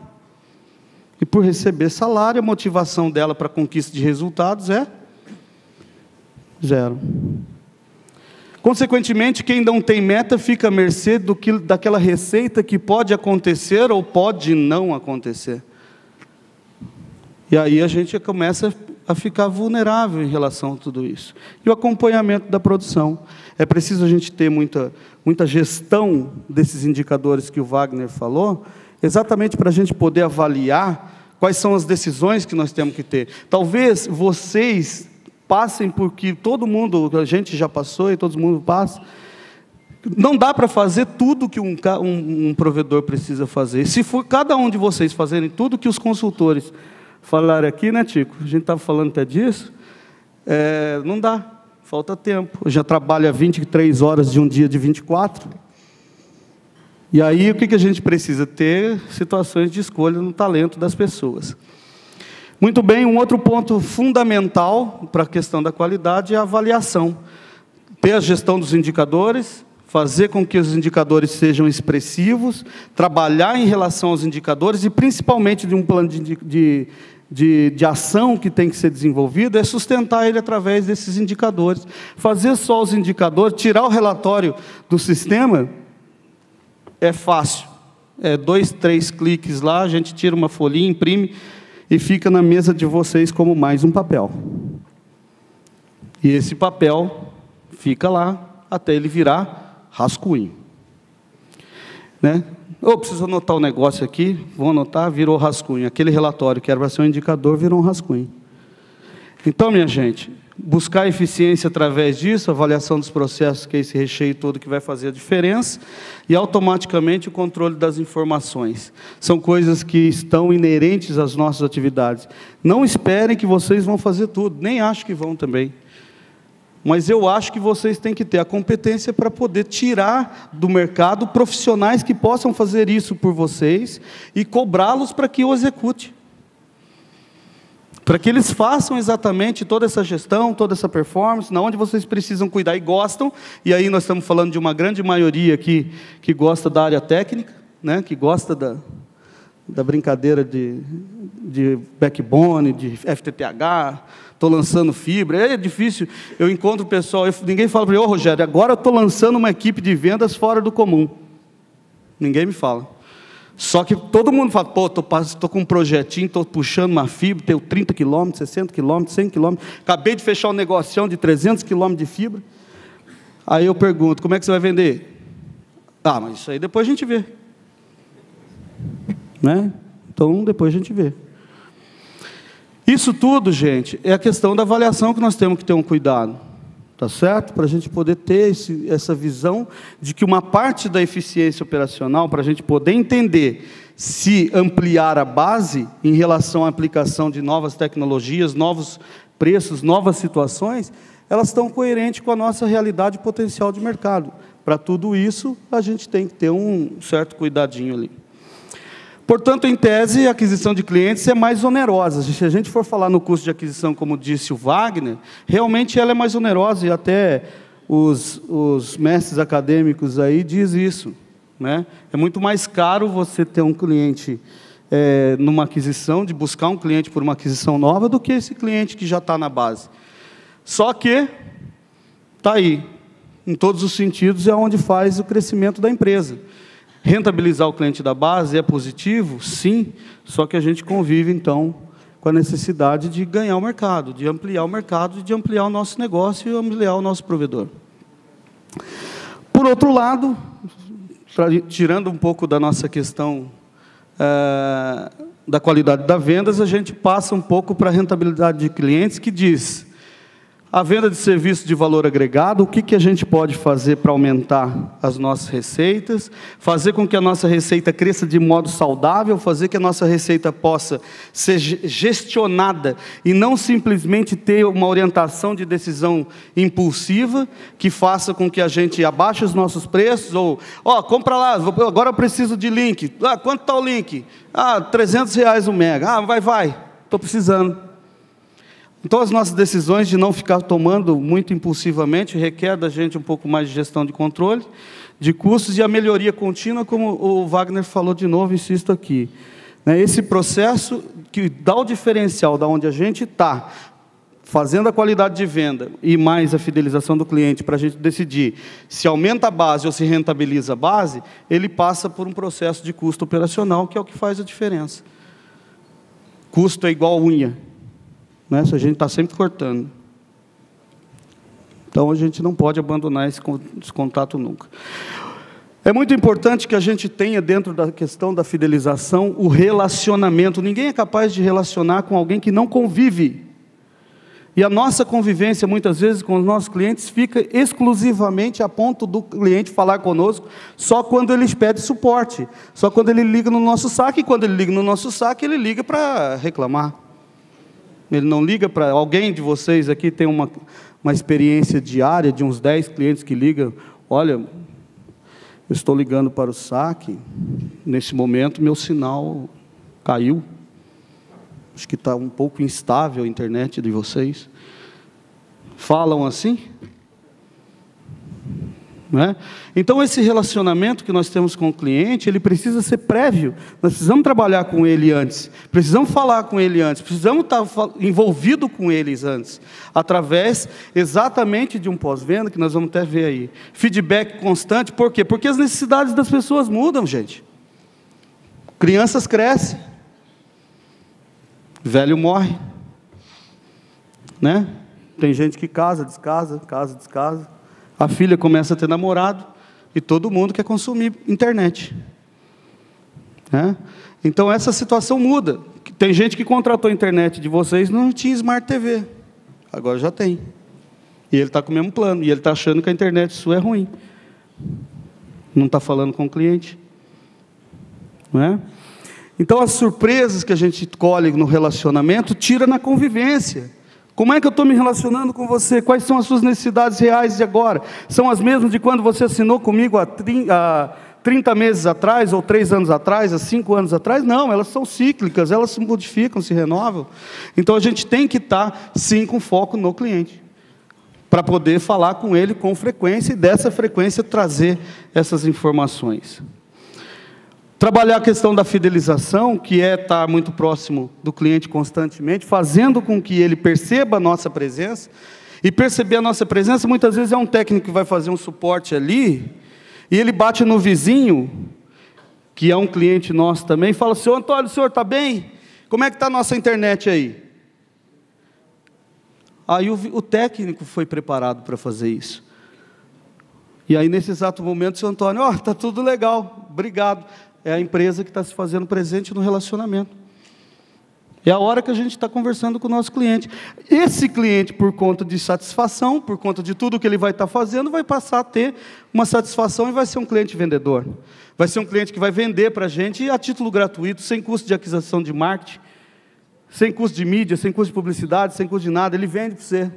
E por receber salário, a motivação dela para a conquista de resultados é zero. Consequentemente, quem não tem meta fica à mercê daquela receita que pode acontecer ou pode não acontecer. E aí a gente começa a ficar vulnerável em relação a tudo isso. E o acompanhamento da produção. É preciso a gente ter muita gestão desses indicadores que o Wagner falou, exatamente para a gente poder avaliar quais são as decisões que nós temos que ter. Talvez vocês passem por que todo mundo, a gente já passou e todo mundo passa. Não dá para fazer tudo que um provedor precisa fazer. Se for cada um de vocês fazerem tudo que os consultores falaram aqui, né, Tico? A gente estava falando até disso. Não dá, falta tempo. Eu já trabalho 23 horas de um dia de 24. E aí, o que a gente precisa? Ter situações de escolha no talento das pessoas. Muito bem, um outro ponto fundamental para a questão da qualidade é a avaliação. Ter a gestão dos indicadores, fazer com que os indicadores sejam expressivos, trabalhar em relação aos indicadores e, principalmente, de um plano de ação que tem que ser desenvolvido, é sustentar ele através desses indicadores. Fazer só os indicadores, tirar o relatório do sistema, é fácil. 2, 3 cliques lá, a gente tira uma folhinha, imprime e fica na mesa de vocês como mais um papel. E esse papel fica lá até ele virar rascunho. Né? Eu preciso anotar um negócio aqui, vou anotar, virou rascunho. Aquele relatório que era para ser um indicador, virou um rascunho. Então, minha gente, buscar eficiência através disso, avaliação dos processos, que é esse recheio todo que vai fazer a diferença, e automaticamente o controle das informações. São coisas que estão inerentes às nossas atividades. Não esperem que vocês vão fazer tudo, nem acho que vão também. Mas eu acho que vocês têm que ter a competência para poder tirar do mercado profissionais que possam fazer isso por vocês e cobrá-los para que o execute. Para que eles façam exatamente toda essa gestão, toda essa performance, na onde vocês precisam cuidar e gostam. E aí nós estamos falando de uma grande maioria aqui que gosta da área técnica, né, que gosta da brincadeira de backbone, de FTTH, estou lançando fibra. É difícil, eu encontro o pessoal, ninguém fala para mim, ô Rogério, agora eu estou lançando uma equipe de vendas fora do comum. Ninguém me fala. Só que todo mundo fala, pô, estou com um projetinho, estou puxando uma fibra, tenho 30 km, 60 km, 100 km, acabei de fechar um negocião de 300 km de fibra. Aí eu pergunto, como é que você vai vender? Ah, mas isso aí depois a gente vê. Né? Então, depois a gente vê. Isso tudo, gente, é a questão da avaliação que nós temos que ter um cuidado. Tá certo? Para a gente poder ter essa visão de que uma parte da eficiência operacional, para a gente poder entender se ampliar a base em relação à aplicação de novas tecnologias, novos preços, novas situações, elas estão coerentes com a nossa realidade potencial de mercado. Para tudo isso, a gente tem que ter um certo cuidadinho ali. Portanto, em tese, a aquisição de clientes é mais onerosa. Se a gente for falar no custo de aquisição, como disse o Wagner, realmente ela é mais onerosa, e até os mestres acadêmicos aí dizem isso, né? É muito mais caro você ter um cliente numa aquisição, de buscar um cliente por uma aquisição nova, do que esse cliente que já está na base. Só que, está aí, em todos os sentidos, é onde faz o crescimento da empresa. Rentabilizar o cliente da base é positivo? Sim, só que a gente convive, então, com a necessidade de ganhar o mercado, de ampliar o mercado, de ampliar o nosso negócio e ampliar o nosso provedor. Por outro lado, tirando um pouco da nossa questão da qualidade das vendas, a gente passa um pouco para a rentabilidade de clientes, que diz: a venda de serviço de valor agregado, o que a gente pode fazer para aumentar as nossas receitas, fazer com que a nossa receita cresça de modo saudável, fazer que a nossa receita possa ser gestionada e não simplesmente ter uma orientação de decisão impulsiva, que faça com que a gente abaixe os nossos preços, ou, compra lá, agora eu preciso de link, quanto está o link? R$300 o mega, vai, estou precisando. Então, as nossas decisões de não ficar tomando muito impulsivamente requer da gente um pouco mais de gestão de controle, de custos e a melhoria contínua, como o Wagner falou de novo, insisto aqui. Esse processo que dá o diferencial da onde a gente está, fazendo a qualidade de venda e mais a fidelização do cliente, para a gente decidir se aumenta a base ou se rentabiliza a base, ele passa por um processo de custo operacional, que é o que faz a diferença. Custo é igual a unha. Se a gente está sempre cortando. Então, a gente não pode abandonar esse contato nunca. É muito importante que a gente tenha, dentro da questão da fidelização, o relacionamento. Ninguém é capaz de relacionar com alguém que não convive. E a nossa convivência, muitas vezes, com os nossos clientes, fica exclusivamente a ponto do cliente falar conosco só quando eles pedem suporte, só quando ele liga no nosso saque, e quando ele liga no nosso saque, ele liga para reclamar. Ele não liga para alguém de vocês aqui, tem uma experiência diária de uns 10 clientes que ligam: olha, eu estou ligando para o saque, nesse momento meu sinal caiu, acho que está um pouco instável a internet de vocês. Falam assim? Então, esse relacionamento que nós temos com o cliente, ele precisa ser prévio. Nós precisamos trabalhar com ele antes, precisamos falar com ele antes, precisamos estar envolvidos com eles antes, através exatamente de um pós-venda, que nós vamos até ver aí. Feedback constante, por quê? Porque as necessidades das pessoas mudam, gente. Crianças crescem, velho morre, Tem gente que casa, descasa, descasa. A filha começa a ter namorado e todo mundo quer consumir internet. Então, essa situação muda. Tem gente que contratou a internet de vocês, não tinha Smart TV. Agora já tem. E ele está com o mesmo plano. E ele está achando que a internet sua é ruim. Não está falando com o cliente. Então, as surpresas que a gente colhe no relacionamento, tira na convivência. Como é que eu estou me relacionando com você? Quais são as suas necessidades reais de agora? São as mesmas de quando você assinou comigo há 30 meses atrás, ou 3 anos atrás, há 5 anos atrás? Não, elas são cíclicas, elas se modificam, se renovam. Então a gente tem que estar, sim, com foco no cliente, para poder falar com ele com frequência e dessa frequência trazer essas informações. Trabalhar a questão da fidelização, que é estar muito próximo do cliente constantemente, fazendo com que ele perceba a nossa presença. E perceber a nossa presença, muitas vezes é um técnico que vai fazer um suporte ali, e ele bate no vizinho, que é um cliente nosso também, e fala: Senhor Antônio, o senhor está bem? Como é que está a nossa internet aí? Aí o técnico foi preparado para fazer isso. E aí, nesse exato momento, o senhor Antônio: está tudo legal, obrigado. É a empresa que está se fazendo presente no relacionamento. É a hora que a gente está conversando com o nosso cliente. Esse cliente, por conta de satisfação, por conta de tudo que ele vai estar fazendo, vai passar a ter uma satisfação e vai ser um cliente vendedor. Vai ser um cliente que vai vender para a gente a título gratuito, sem custo de aquisição de marketing, sem custo de mídia, sem custo de publicidade, sem custo de nada. Ele vende para você.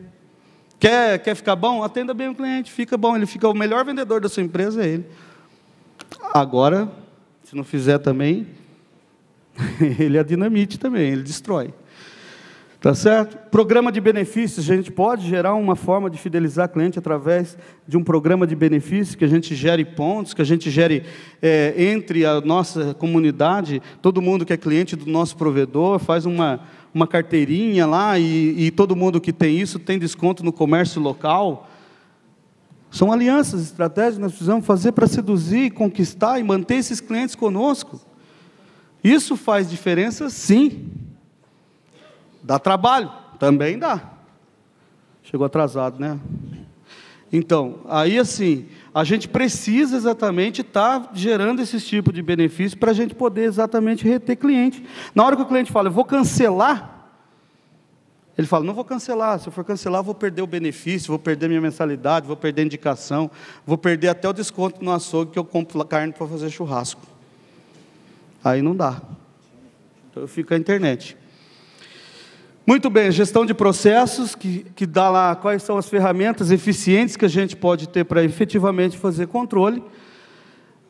Quer ficar bom? Atenda bem o cliente, fica bom. Ele fica o melhor vendedor da sua empresa, é ele. Agora, se não fizer também, ele é dinamite também, ele destrói. Tá certo? Programa de benefícios, a gente pode gerar uma forma de fidelizar cliente através de um programa de benefícios, que a gente gere pontos, que a gente gere entre a nossa comunidade, todo mundo que é cliente do nosso provedor, faz uma carteirinha lá, e todo mundo que tem isso tem desconto no comércio local. São alianças, estratégias que nós precisamos fazer para seduzir, conquistar e manter esses clientes conosco. Isso faz diferença, sim. Dá trabalho? Também dá. Chegou atrasado, né? Então, aí assim, a gente precisa exatamente estar gerando esse tipo de benefício para a gente poder exatamente reter cliente. Na hora que o cliente fala: eu vou cancelar, ele fala: não vou cancelar, se eu for cancelar eu vou perder o benefício, vou perder minha mensalidade, vou perder a indicação, vou perder até o desconto no açougue que eu compro carne para fazer churrasco. Aí não dá. Então eu fico à internet. Muito bem, gestão de processos, que dá lá quais são as ferramentas eficientes que a gente pode ter para efetivamente fazer controle.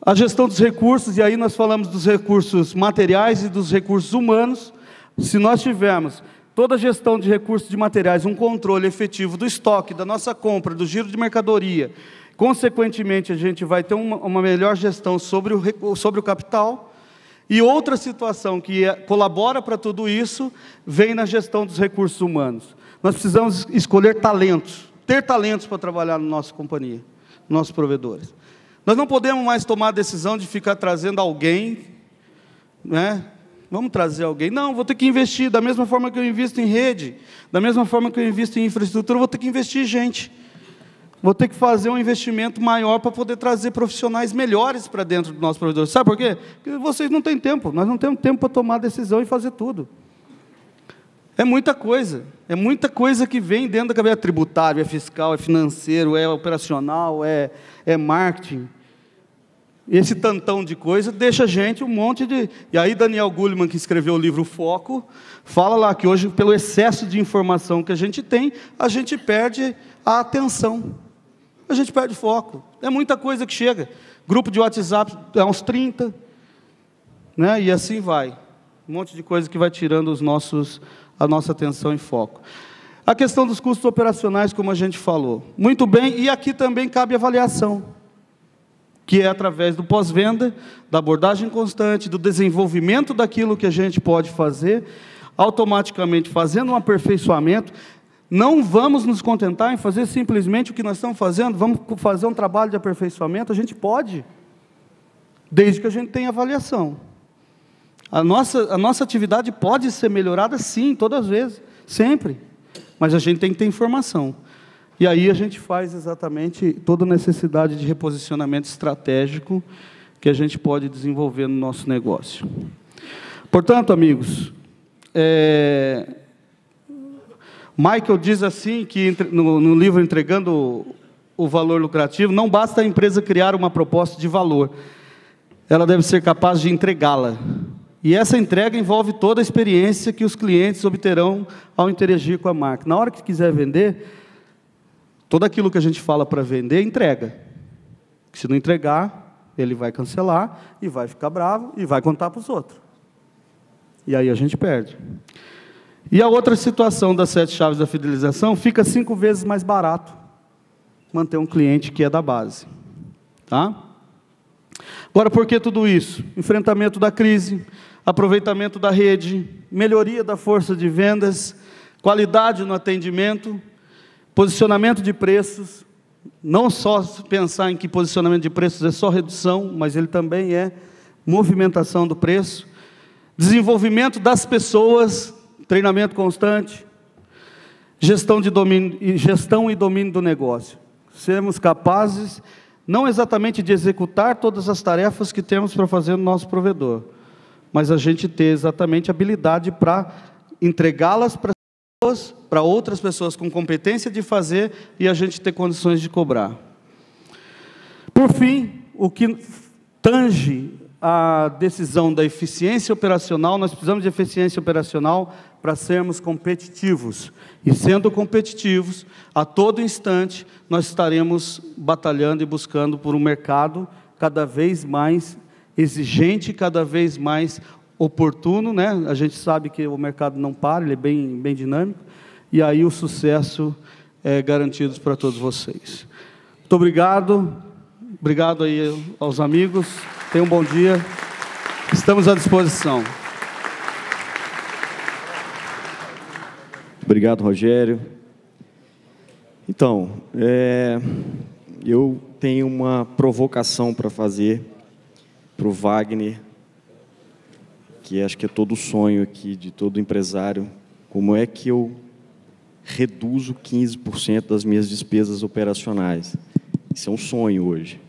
A gestão dos recursos, e aí nós falamos dos recursos materiais e dos recursos humanos. Se nós tivermos toda a gestão de recursos de materiais, um controle efetivo do estoque, da nossa compra, do giro de mercadoria, consequentemente a gente vai ter uma melhor gestão sobre o capital. E outra situação que colabora para tudo isso, vem na gestão dos recursos humanos. Nós precisamos escolher talentos, ter talentos para trabalhar na nossa companhia, nossos provedores. Nós não podemos mais tomar a decisão de ficar trazendo alguém, né? Vamos trazer alguém. Não, vou ter que investir, da mesma forma que eu invisto em rede, da mesma forma que eu invisto em infraestrutura, vou ter que investir em gente. Vou ter que fazer um investimento maior para poder trazer profissionais melhores para dentro do nosso provedor. Sabe por quê? Porque vocês não têm tempo, nós não temos tempo para tomar decisão e fazer tudo. É muita coisa que vem dentro da cabeça. É tributário, é fiscal, é financeiro, é operacional, é marketing. Esse tantão de coisa deixa a gente um monte de... E aí Daniel Goleman, que escreveu o livro Foco, fala lá que hoje, pelo excesso de informação que a gente tem, a gente perde a atenção. A gente perde foco. É muita coisa que chega. Grupo de WhatsApp é uns 30, né? E assim vai. Um monte de coisa que vai tirando a nossa atenção e foco. A questão dos custos operacionais, como a gente falou. Muito bem, e aqui também cabe avaliação, que é através do pós-venda, da abordagem constante, do desenvolvimento daquilo que a gente pode fazer, automaticamente fazendo um aperfeiçoamento. Não vamos nos contentar em fazer simplesmente o que nós estamos fazendo, vamos fazer um trabalho de aperfeiçoamento, a gente pode, desde que a gente tenha avaliação. A nossa atividade pode ser melhorada, sim, todas as vezes, sempre, mas a gente tem que ter informação. E aí a gente faz exatamente toda a necessidade de reposicionamento estratégico que a gente pode desenvolver no nosso negócio. Portanto, amigos, Michael diz assim, que no livro Entregando o Valor Lucrativo, não basta a empresa criar uma proposta de valor, ela deve ser capaz de entregá-la. E essa entrega envolve toda a experiência que os clientes obterão ao interagir com a marca. Na hora que quiser vender, tudo aquilo que a gente fala para vender, entrega. Se não entregar, ele vai cancelar e vai ficar bravo e vai contar para os outros. E aí a gente perde. E a outra situação das 7 chaves da fidelização, fica 5 vezes mais barato manter um cliente que é da base. Tá? Agora, por que tudo isso? Enfrentamento da crise, aproveitamento da rede, melhoria da força de vendas, qualidade no atendimento, posicionamento de preços, não só pensar em que posicionamento de preços é só redução, mas ele também é movimentação do preço, desenvolvimento das pessoas, treinamento constante, gestão e domínio do negócio. Sermos capazes, não exatamente de executar todas as tarefas que temos para fazer no nosso provedor, mas a gente ter exatamente habilidade para entregá-las para pessoas, para outras pessoas com competência de fazer, e a gente ter condições de cobrar. Por fim, o que tange a decisão da eficiência operacional, nós precisamos de eficiência operacional para sermos competitivos. E sendo competitivos, a todo instante, nós estaremos batalhando e buscando por um mercado cada vez mais exigente, cada vez mais oportuno, né? A gente sabe que o mercado não para, ele é bem dinâmico, e aí o sucesso é garantido para todos vocês. Muito obrigado, obrigado aí aos amigos, tenham um bom dia, estamos à disposição. Obrigado, Rogério. Então, eu tenho uma provocação para fazer para o Wagner, que acho que é todo o sonho aqui de todo empresário. Como é que eu reduzo 15% das minhas despesas operacionais? Isso é um sonho hoje.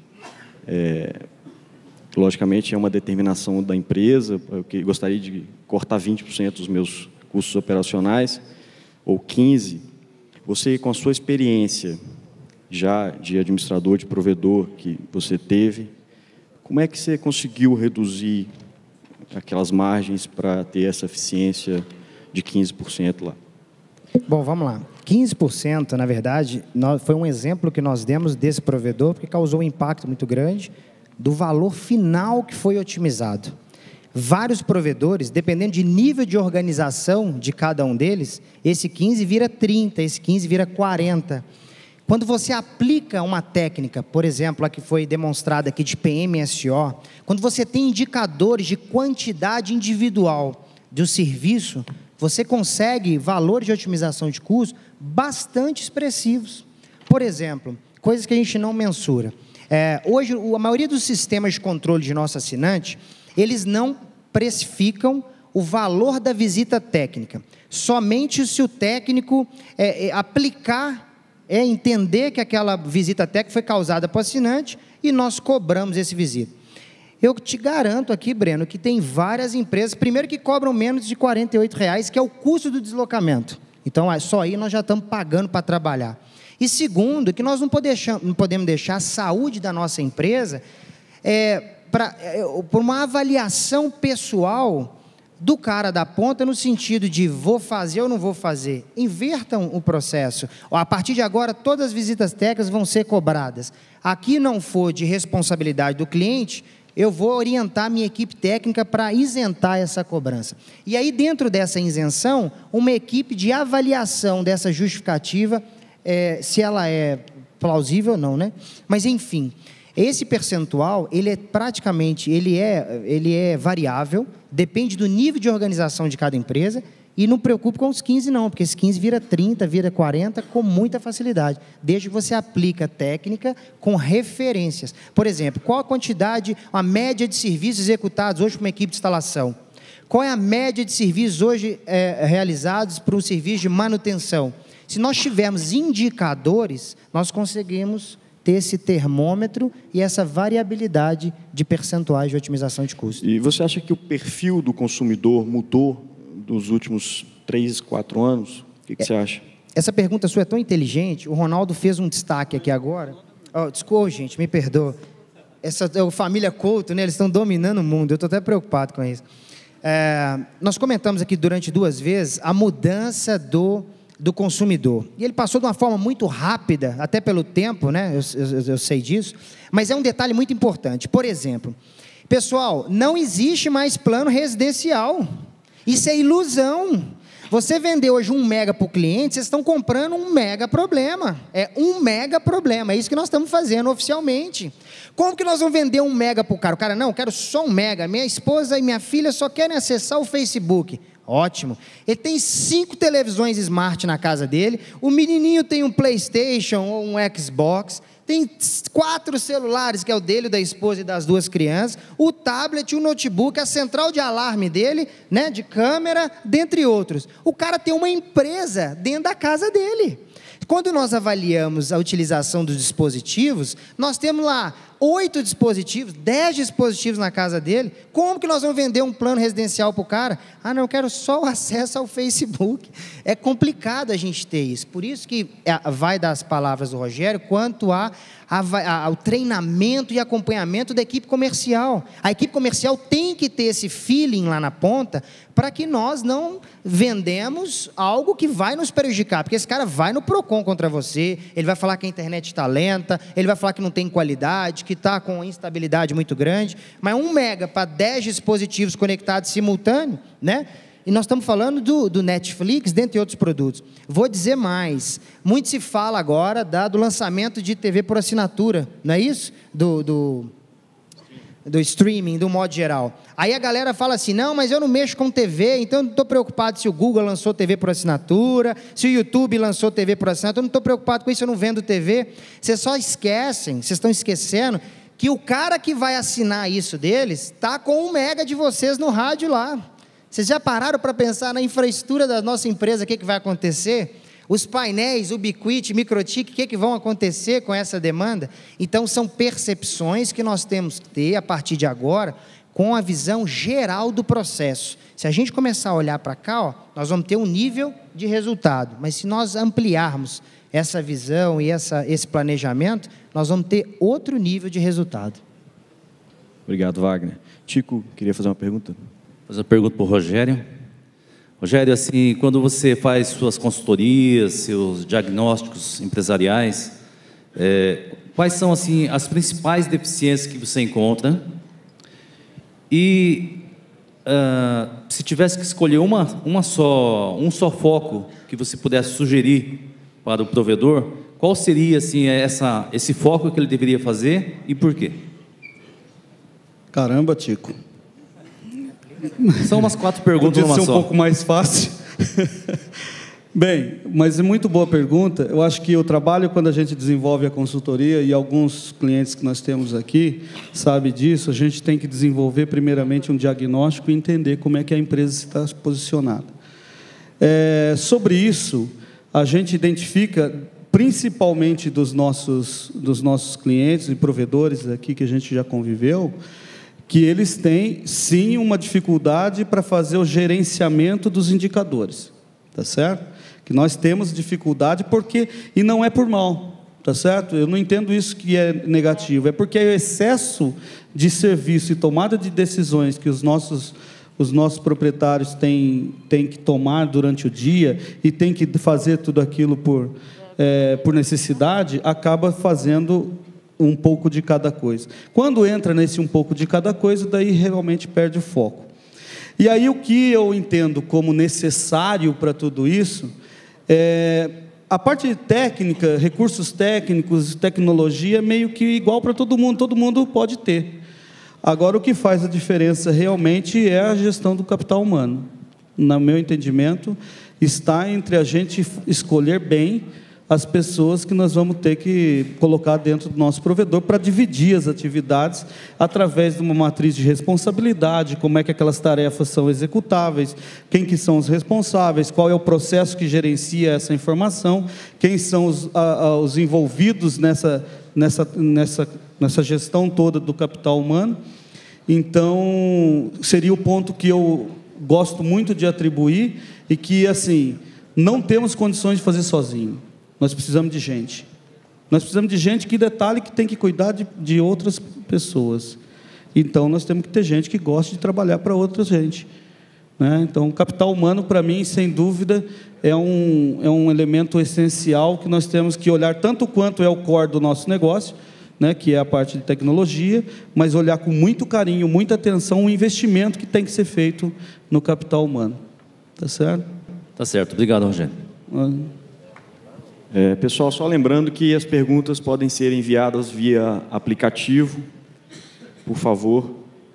Logicamente, é uma determinação da empresa, eu gostaria de cortar 20% dos meus custos operacionais, ou 15%. Você, com a sua experiência já de administrador, de provedor que você teve, como é que você conseguiu reduzir aquelas margens para ter essa eficiência de 15% lá? Bom, vamos lá. 15%, na verdade, foi um exemplo que nós demos desse provedor, porque causou um impacto muito grande do valor final que foi otimizado. Vários provedores, dependendo de nível de organização de cada um deles, esse 15 vira 30, esse 15 vira 40. Quando você aplica uma técnica, por exemplo, a que foi demonstrada aqui de PMSO, quando você tem indicadores de quantidade individual do serviço, você consegue valores de otimização de custos bastante expressivos. Por exemplo, coisas que a gente não mensura. Hoje, a maioria dos sistemas de controle de nosso assinante, eles não precificam o valor da visita técnica. Somente se o técnico entender que aquela visita técnica foi causada para o assinante e nós cobramos esse visita. Eu te garanto aqui, Breno, que tem várias empresas, primeiro que cobram menos de R$ 48,00, que é o custo do deslocamento. Então, só aí nós já estamos pagando para trabalhar. E segundo, que nós não podemos deixar a saúde da nossa empresa por uma avaliação pessoal do cara da ponta, no sentido de vou fazer ou não vou fazer. Invertam o processo. A partir de agora, todas as visitas técnicas vão ser cobradas. Aqui não for de responsabilidade do cliente, eu vou orientar minha equipe técnica para isentar essa cobrança. E aí, dentro dessa isenção, uma equipe de avaliação dessa justificativa, se ela é plausível ou não, né? Mas, enfim, esse percentual, ele é variável, depende do nível de organização de cada empresa, e não preocupe com os 15 não, porque esse 15 vira 30, vira 40 com muita facilidade, desde que você aplica técnica com referências. Por exemplo, qual a média de serviços executados hoje por uma equipe de instalação? Qual é a média de serviços hoje realizados para um serviço de manutenção? Se nós tivermos indicadores, nós conseguimos ter esse termômetro e essa variabilidade de percentuais de otimização de custos. E você acha que o perfil do consumidor mudou dos últimos 3, 4 anos? O que você acha? Essa pergunta sua é tão inteligente. O Ronaldo fez um destaque aqui agora. Desculpa, gente, me perdoa. Essa família Couto, né, eles estão dominando o mundo. Eu estou até preocupado com isso. nós comentamos aqui durante 2 vezes a mudança do consumidor. E ele passou de uma forma muito rápida, até pelo tempo, né? Eu sei disso, mas é um detalhe muito importante. Por exemplo, pessoal, não existe mais plano residencial. Isso é ilusão. Você vender hoje 1 mega para o cliente, vocês estão comprando um mega problema. É um mega problema. É isso que nós estamos fazendo oficialmente. Como que nós vamos vender 1 mega para o cara? O cara, não, eu quero só 1 mega. Minha esposa e minha filha só querem acessar o Facebook. Ótimo. Ele tem 5 televisões smart na casa dele. O menininho tem um PlayStation ou um Xbox. Tem 4 celulares, que é o dele, da esposa e das 2 crianças, o tablet, o notebook, a central de alarme dele, né, de câmera, dentre outros. O cara tem uma empresa dentro da casa dele. Quando nós avaliamos a utilização dos dispositivos, nós temos lá 8 dispositivos, 10 dispositivos na casa dele. Como que nós vamos vender um plano residencial para o cara? Ah, não, eu quero só o acesso ao Facebook. É complicado a gente ter isso. Por isso que vai das palavras do Rogério quanto ao treinamento e acompanhamento da equipe comercial. A equipe comercial tem que ter esse feeling lá na ponta para que nós não vendemos algo que vai nos prejudicar, porque esse cara vai no Procon contra você, ele vai falar que a internet está lenta, ele vai falar que não tem qualidade, que está com instabilidade muito grande, mas 1 mega para 10 dispositivos conectados simultâneo, né? E nós estamos falando do Netflix, dentre outros produtos. Vou dizer mais, muito se fala agora do lançamento de TV por assinatura, não é isso? Do streaming, do modo geral. Aí a galera fala assim, não, mas eu não mexo com TV, então eu não estou preocupado se o Google lançou TV por assinatura, se o YouTube lançou TV por assinatura, eu não estou preocupado com isso, eu não vendo TV. Vocês só esquecem, vocês estão esquecendo, que o cara que vai assinar isso deles, está com 1 mega de vocês no rádio lá. Vocês já pararam para pensar na infraestrutura da nossa empresa, o que vai acontecer? Os painéis, Ubiquiti, Microtik, o que vão acontecer com essa demanda? Então, são percepções que nós temos que ter, a partir de agora, com a visão geral do processo. Se a gente começar a olhar para cá, nós vamos ter um nível de resultado, mas se nós ampliarmos essa visão e esse planejamento, nós vamos ter outro nível de resultado. Obrigado, Wagner. Tico, queria fazer uma pergunta. Fazer uma pergunta para o Rogério. Rogério, assim, quando você faz suas consultorias, seus diagnósticos empresariais, quais são, assim, as principais deficiências que você encontra? E se tivesse que escolher um só foco que você pudesse sugerir para o provedor, qual seria, assim, esse foco que ele deveria fazer e por quê? Caramba, Tico. São umas 4 perguntas numa só. Podia ser um pouco mais fácil. Bem, mas é muito boa pergunta. Eu acho que o trabalho, quando a gente desenvolve a consultoria, e alguns clientes que nós temos aqui sabem disso, a gente tem que desenvolver primeiramente um diagnóstico e entender como é que a empresa está posicionada. Sobre isso, a gente identifica, principalmente dos nossos clientes e provedores aqui que a gente já conviveu, que eles têm, sim, uma dificuldade para fazer o gerenciamento dos indicadores, tá certo? Que nós temos dificuldade e não é por mal, tá certo? Eu não entendo isso que é negativo, é porque é o excesso de serviço e tomada de decisões que os nossos proprietários têm que tomar durante o dia e têm que fazer tudo aquilo por necessidade, acaba fazendo um pouco de cada coisa. Quando entra nesse um pouco de cada coisa, daí realmente perde o foco. E aí o que eu entendo como necessário para tudo isso a parte técnica, recursos técnicos, tecnologia, meio que igual para todo mundo pode ter. Agora, o que faz a diferença realmente é a gestão do capital humano. No meu entendimento, está entre a gente escolher bem as pessoas que nós vamos ter que colocar dentro do nosso provedor para dividir as atividades através de uma matriz de responsabilidade, como é que aquelas tarefas são executáveis, quem que são os responsáveis, qual é o processo que gerencia essa informação, quem são os envolvidos nessa gestão toda do capital humano. Então, seria o ponto que eu gosto muito de atribuir e que, assim, não temos condições de fazer sozinho. Nós precisamos de gente. Nós precisamos de gente que tem que cuidar de outras pessoas. Então, nós temos que ter gente que goste de trabalhar para outra gente. né? Então, o capital humano, para mim, sem dúvida, é um elemento essencial que nós temos que olhar tanto quanto é o core do nosso negócio, né, que é a parte de tecnologia, mas olhar com muito carinho, muita atenção o investimento que tem que ser feito no capital humano. Tá certo? Tá certo. Obrigado, Rogério. Pessoal, só lembrando que as perguntas podem ser enviadas via aplicativo, por favor.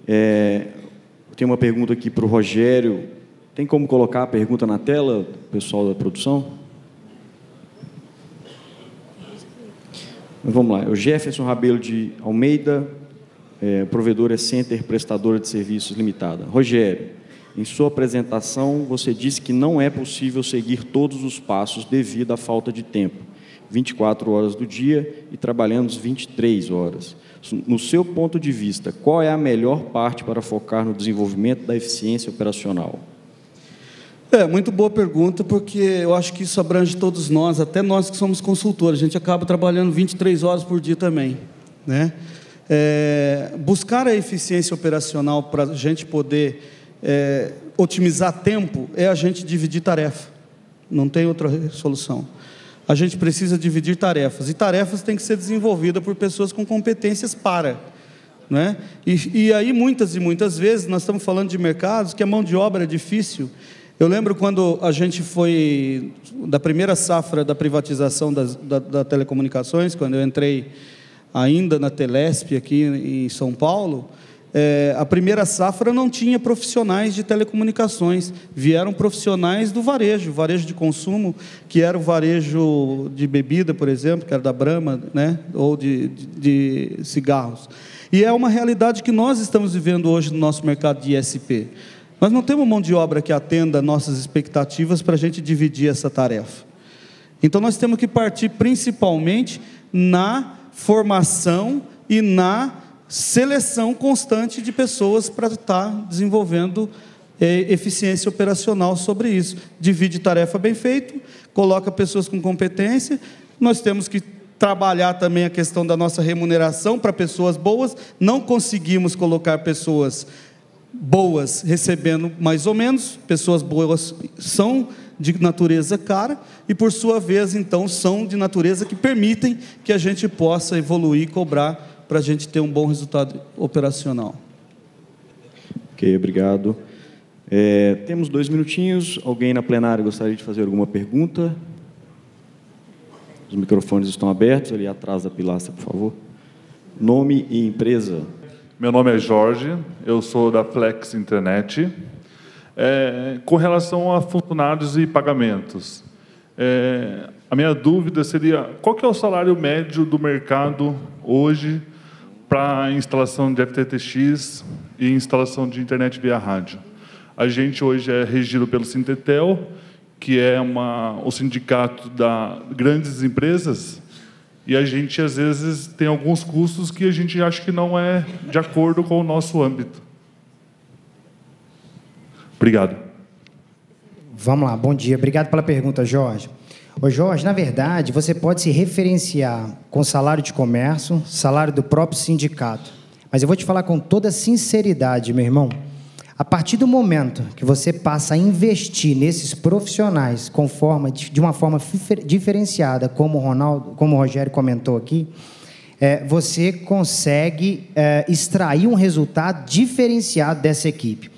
Eu tenho uma pergunta aqui para o Rogério. Tem como colocar a pergunta na tela, pessoal da produção? Vamos lá. O Jefferson Rabelo de Almeida, provedora Center Prestadora de Serviços Limitada. Rogério, em sua apresentação, você disse que não é possível seguir todos os passos devido à falta de tempo, 24 horas do dia e trabalhamos 23 horas. No seu ponto de vista, qual é a melhor parte para focar no desenvolvimento da eficiência operacional? Muito boa pergunta, porque eu acho que isso abrange todos nós, até nós que somos consultores. A gente acaba trabalhando 23 horas por dia também, né? Buscar a eficiência operacional para a gente poder otimizar tempo é a gente dividir tarefa. Não tem outra solução. A gente precisa dividir tarefas, e tarefas têm que ser desenvolvidas por pessoas com competências né? E aí, muitas e muitas vezes, nós estamos falando de mercados que a mão de obra é difícil. Eu lembro quando a gente foi da primeira safra da privatização das telecomunicações, quando eu entrei ainda na Telesp aqui em São Paulo, a primeira safra não tinha profissionais de telecomunicações, vieram profissionais do varejo de consumo, que era o varejo de bebida, por exemplo, que era da Brahma, né? Ou de cigarros. E é uma realidade que nós estamos vivendo hoje no nosso mercado de ISP. Nós não temos mão de obra que atenda nossas expectativas para a gente dividir essa tarefa. Então, nós temos que partir principalmente na formação e na seleção constante de pessoas para estar desenvolvendo eficiência operacional sobre isso. Divide tarefa bem feito, coloca pessoas com competência. Nós temos que trabalhar também a questão da nossa remuneração para pessoas boas. Não conseguimos colocar pessoas boas recebendo mais ou menos. Pessoas boas são de natureza cara e, por sua vez, então, são de natureza que permitem que a gente possa evoluir e cobrar para a gente ter um bom resultado operacional. Ok, obrigado. Temos 2 minutinhos. Alguém na plenária gostaria de fazer alguma pergunta? Os microfones estão abertos, ali atrás da pilastra, por favor. Nome e empresa. Meu nome é Jorge, eu sou da Flex Internet. Com relação a funcionários e pagamentos, a minha dúvida seria, qual que é o salário médio do mercado hoje para instalação de FTTX e instalação de internet via rádio? A gente hoje é regido pelo Sintetel, que é o sindicato das grandes empresas, e a gente, às vezes, tem alguns custos que a gente acha que não é de acordo com o nosso âmbito. Obrigado. Vamos lá, bom dia. Obrigado pela pergunta, Jorge. Ô, Jorge, na verdade, você pode se referenciar com salário de comércio, salário do próprio sindicato. Mas eu vou te falar com toda sinceridade, meu irmão. A partir do momento que você passa a investir nesses profissionais de uma forma diferenciada, como o Rogério comentou aqui, você consegue extrair um resultado diferenciado dessa equipe.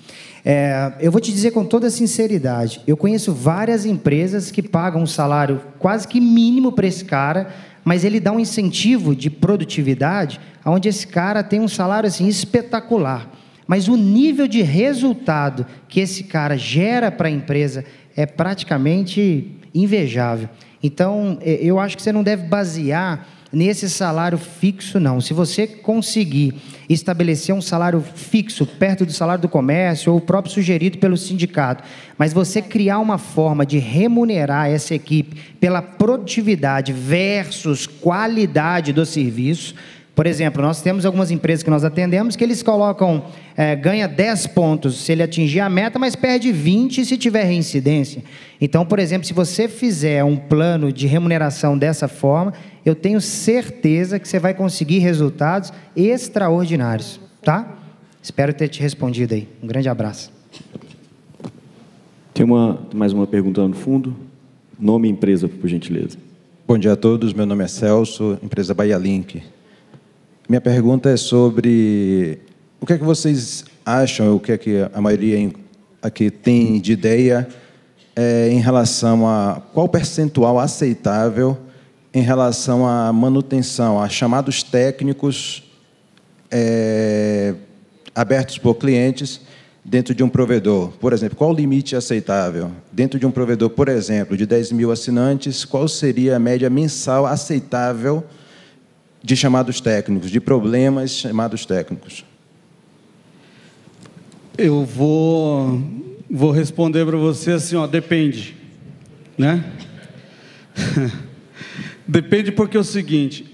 Eu vou te dizer com toda sinceridade, eu conheço várias empresas que pagam um salário quase que mínimo para esse cara, mas ele dá um incentivo de produtividade, onde esse cara tem um salário assim, espetacular. Mas o nível de resultado que esse cara gera para a empresa é praticamente invejável. Então, eu acho que você não deve basear nesse salário fixo, não. Se você conseguir estabelecer um salário fixo perto do salário do comércio ou o próprio sugerido pelo sindicato, mas você criar uma forma de remunerar essa equipe pela produtividade versus qualidade do serviço. Por exemplo, nós temos algumas empresas que nós atendemos que eles colocam, ganha 10 pontos se ele atingir a meta, mas perde 20 se tiver reincidência. Então, por exemplo, se você fizer um plano de remuneração dessa forma, eu tenho certeza que você vai conseguir resultados extraordinários, tá? Espero ter te respondido aí. Um grande abraço. Tem mais uma pergunta no fundo. Nome e empresa, por gentileza. Bom dia a todos, meu nome é Celso, empresa Bahia Link. Minha pergunta é sobre o que é que vocês acham, o que é que a maioria aqui tem de ideia em relação a qual percentual aceitável em relação à manutenção, a chamados técnicos abertos por clientes dentro de um provedor. Por exemplo, qual o limite aceitável? Dentro de um provedor, por exemplo, de 10 mil assinantes, qual seria a média mensal aceitável de chamados técnicos, de problemas chamados técnicos? Eu vou responder para você assim, ó, depende, né? Depende porque é o seguinte,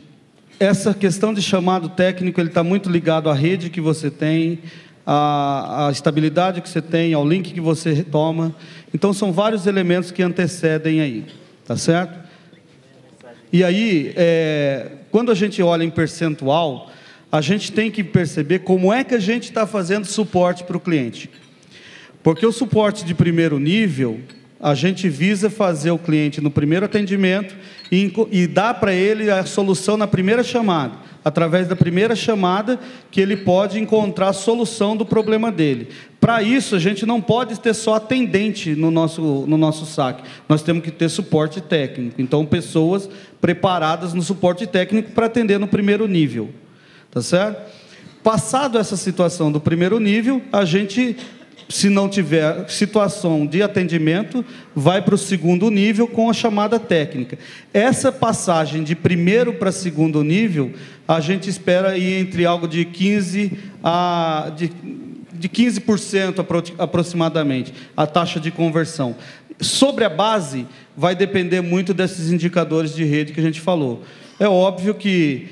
essa questão de chamado técnico, ele está muito ligado à rede que você tem, à estabilidade que você tem, ao link que você retoma. Então, são vários elementos que antecedem aí, tá certo? E aí, quando a gente olha em percentual, a gente tem que perceber como é que a gente está fazendo suporte para o cliente. Porque o suporte de primeiro nível, a gente visa fazer o cliente no primeiro atendimento e dar para ele a solução na primeira chamada. Através da primeira chamada que ele pode encontrar a solução do problema dele. Para isso, a gente não pode ter só atendente no nosso saque. Nós temos que ter suporte técnico. Então, pessoas preparadas no suporte técnico para atender no primeiro nível. Tá certo? Passado essa situação do primeiro nível, a gente, se não tiver situação de atendimento, vai para o segundo nível com a chamada técnica. Essa passagem de primeiro para segundo nível, a gente espera ir entre algo de 15% aproximadamente, a taxa de conversão. Sobre a base, vai depender muito desses indicadores de rede que a gente falou. É óbvio que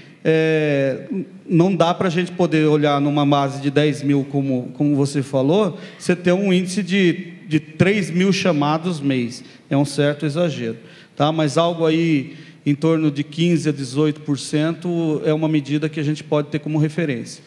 não dá para a gente poder olhar numa base de 10 mil, como você falou, você ter um índice de 3 mil chamados mês. É um certo exagero. Tá? Mas algo aí em torno de 15% a 18% é uma medida que a gente pode ter como referência.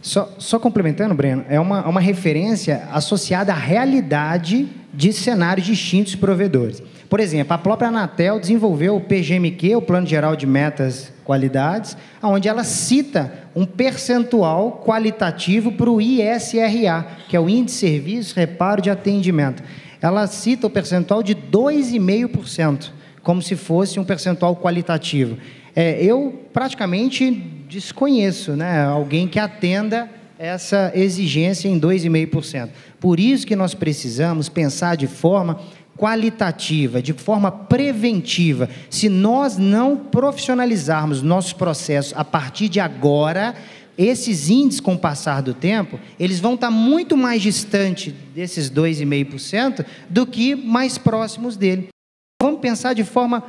Só complementando, Breno, é uma referência associada à realidade de cenários distintos de provedores. Por exemplo, a própria Anatel desenvolveu o PGMQ, o Plano Geral de Metas Qualidades, onde ela cita um percentual qualitativo para o ISRA, que é o Índice de Serviço, Reparo de Atendimento. Ela cita o percentual de 2,5%, como se fosse um percentual qualitativo. Eu praticamente desconheço, né, alguém que atenda essa exigência em 2,5%. Por isso que nós precisamos pensar de forma qualitativa, de forma preventiva. Se nós não profissionalizarmos nossos processos a partir de agora, esses índices, com o passar do tempo, eles vão estar muito mais distantes desses 2,5% do que mais próximos dele. Vamos pensar de forma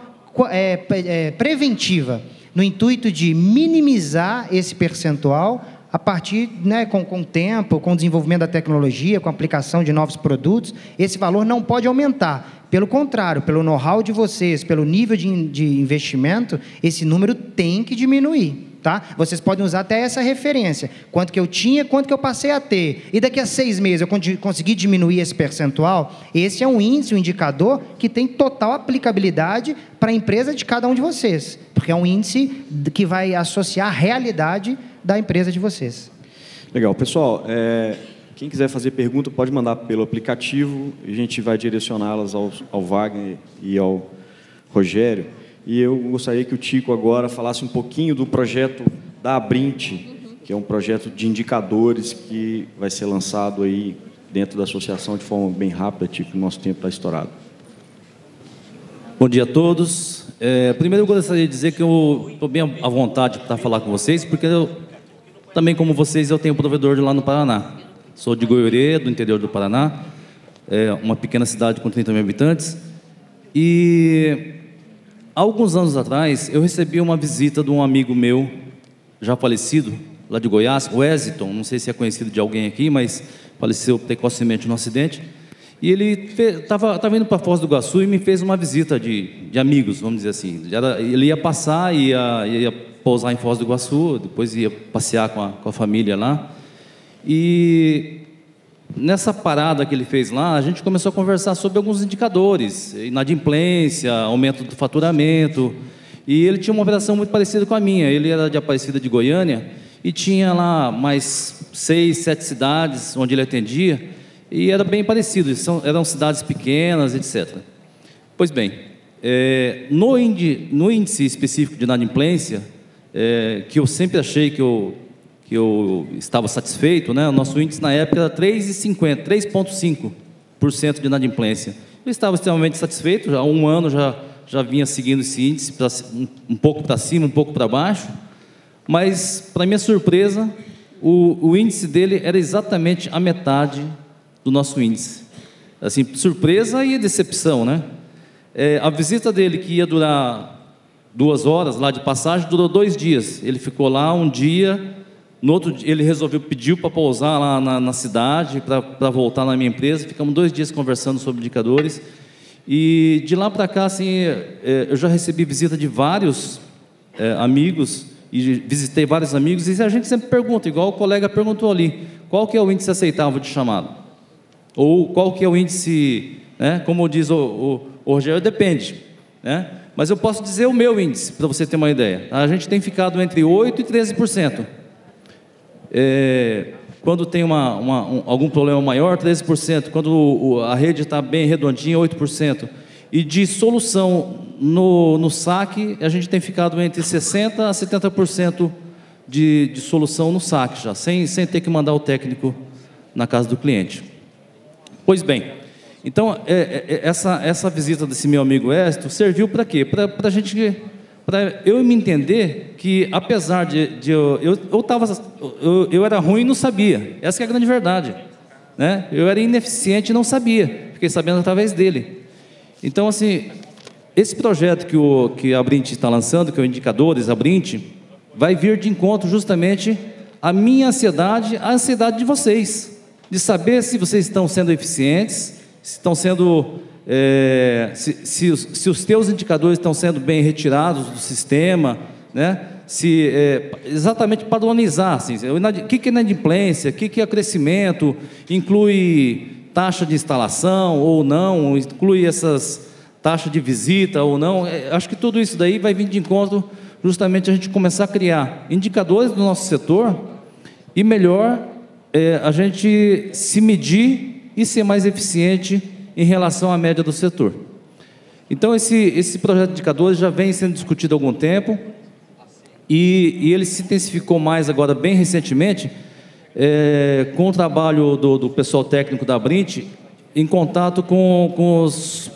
preventiva, no intuito de minimizar esse percentual a partir, né, com o tempo, com o desenvolvimento da tecnologia, com a aplicação de novos produtos. Esse valor não pode aumentar. Pelo contrário, pelo know-how de vocês, pelo nível de investimento, esse número tem que diminuir. Tá? Vocês podem usar até essa referência. Quanto que eu tinha, quanto que eu passei a ter. E daqui a 6 meses eu consegui diminuir esse percentual. Esse é um índice, um indicador que tem total aplicabilidade para a empresa de cada um de vocês. Porque é um índice que vai associar a realidade da empresa de vocês. Legal. Pessoal, quem quiser fazer pergunta pode mandar pelo aplicativo. A gente vai direcioná-las ao Wagner e ao Rogério. E eu gostaria que o Tico agora falasse um pouquinho do projeto da Abrint, que é um projeto de indicadores que vai ser lançado aí dentro da associação de forma bem rápida, Tico, o nosso tempo está estourado. Bom dia a todos. Primeiro eu gostaria de dizer que eu estou bem à vontade para falar com vocês, porque também, como vocês, eu tenho provedor de lá no Paraná. Sou de Goiorê, do interior do Paraná, uma pequena cidade com 30 mil habitantes. E há alguns anos atrás, eu recebi uma visita de um amigo meu, já falecido, lá de Goiás, o Eziton, não sei se é conhecido de alguém aqui, mas faleceu precocemente no acidente. E ele estava indo para Foz do Iguaçu e me fez uma visita de amigos, vamos dizer assim. Ele ia passar, ia pousar em Foz do Iguaçu, depois ia passear com a família lá. E nessa parada que ele fez lá, a gente começou a conversar sobre alguns indicadores, inadimplência, aumento do faturamento, e ele tinha uma operação muito parecida com a minha. Ele era de Aparecida de Goiânia e tinha lá mais 6, 7 cidades onde ele atendia, e era bem parecido, eram cidades pequenas, etc. Pois bem, no índice específico de inadimplência, que eu sempre achei que eu estava satisfeito, né? O nosso índice na época era 3,50, 3,5% de inadimplência. Eu estava extremamente satisfeito, já há um ano já vinha seguindo esse índice, um pouco para cima, um pouco para baixo, mas, para minha surpresa, o índice dele era exatamente a metade do nosso índice. Assim, surpresa e decepção, né? A visita dele, que ia durar 2 horas lá de passagem, durou 2 dias. Ele ficou lá um dia, no outro dia ele pediu para pousar lá na cidade, para voltar na minha empresa. Ficamos 2 dias conversando sobre indicadores. E de lá para cá, assim, eu já recebi visita de vários amigos, e visitei vários amigos, e a gente sempre pergunta, igual o colega perguntou ali, qual que é o índice aceitável de chamado? Ou qual que é o índice, né? Como diz o Rogério, depende, né? Mas eu posso dizer o meu índice, para você ter uma ideia. A gente tem ficado entre 8% e 13%. Quando tem algum problema maior, 13%. Quando a rede está bem redondinha, 8%. E de solução no saque, a gente tem ficado entre 60% a 70% de solução no saque já, sem ter que mandar o técnico na casa do cliente. Pois bem, então essa visita desse meu amigo Ésto serviu para quê? Para eu me entender que, apesar eu era ruim e não sabia. Essa é a grande verdade, né? Eu era ineficiente e não sabia. Fiquei sabendo através dele. Então, assim, esse projeto que a Brint está lançando, que é o Indicadores, a Brint, vai vir de encontro justamente à minha ansiedade, à ansiedade de vocês, de saber se vocês estão sendo eficientes, se estão sendo, se os teus indicadores estão sendo bem retirados do sistema, né? Exatamente padronizar, assim, o que é inadimplência, o que é crescimento, inclui taxa de instalação ou não, inclui essas taxas de visita ou não. Acho que tudo isso daí vai vir de encontro justamente a gente começar a criar indicadores do nosso setor e melhor a gente se medir e ser mais eficiente em relação à média do setor. Então esse projeto de indicadores já vem sendo discutido há algum tempo e ele se intensificou mais agora bem recentemente, com o trabalho do pessoal técnico da Brint, em contato com os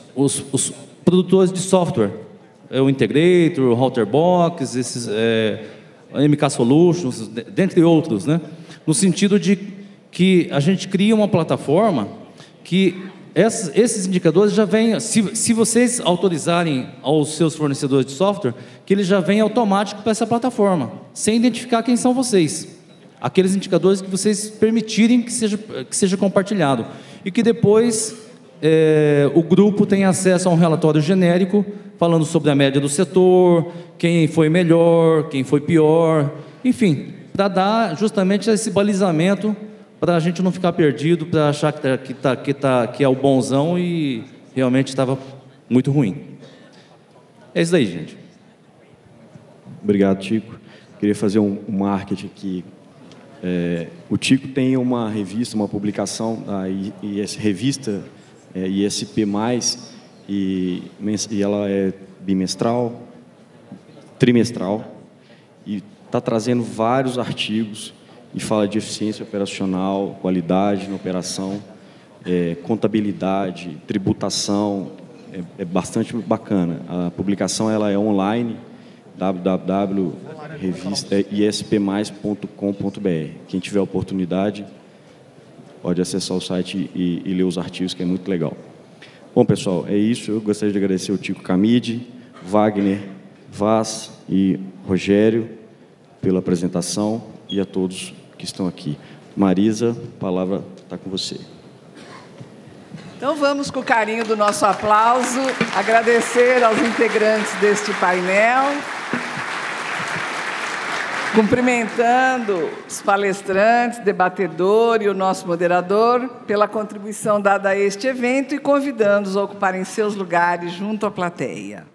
produtores de software, o Integrator, o Routerbox, esses, MK Solutions, dentre outros, né? No sentido de que a gente cria uma plataforma que esses indicadores já vêm, se vocês autorizarem aos seus fornecedores de software, que eles já vêm automático para essa plataforma, sem identificar quem são vocês. Aqueles indicadores que vocês permitirem que seja compartilhado. E que depois o grupo tem acesso a um relatório genérico falando sobre a média do setor, quem foi melhor, quem foi pior, enfim, para dar justamente esse balizamento para a gente não ficar perdido, para achar que é o bonzão e realmente estava muito ruim. É isso aí, gente. Obrigado, Tico. Queria fazer um marketing aqui. O Tico tem uma revista, uma publicação, a revista ISP+, e ela é bimestral, trimestral, e está trazendo vários artigos e fala de eficiência operacional, qualidade na operação, contabilidade, tributação, é bastante bacana. A publicação ela é online, www.revistaISPmais.com.br. Quem tiver oportunidade pode acessar o site e ler os artigos, que é muito legal. Bom, pessoal, é isso. Eu gostaria de agradecer ao Tico Camide, Wagner Vaz e Rogério pela apresentação e a todos que estão aqui. Marisa, a palavra está com você. Então vamos, com o carinho do nosso aplauso, agradecer aos integrantes deste painel. Cumprimentando os palestrantes, debatedor e o nosso moderador pela contribuição dada a este evento e convidando-os a ocuparem seus lugares junto à plateia.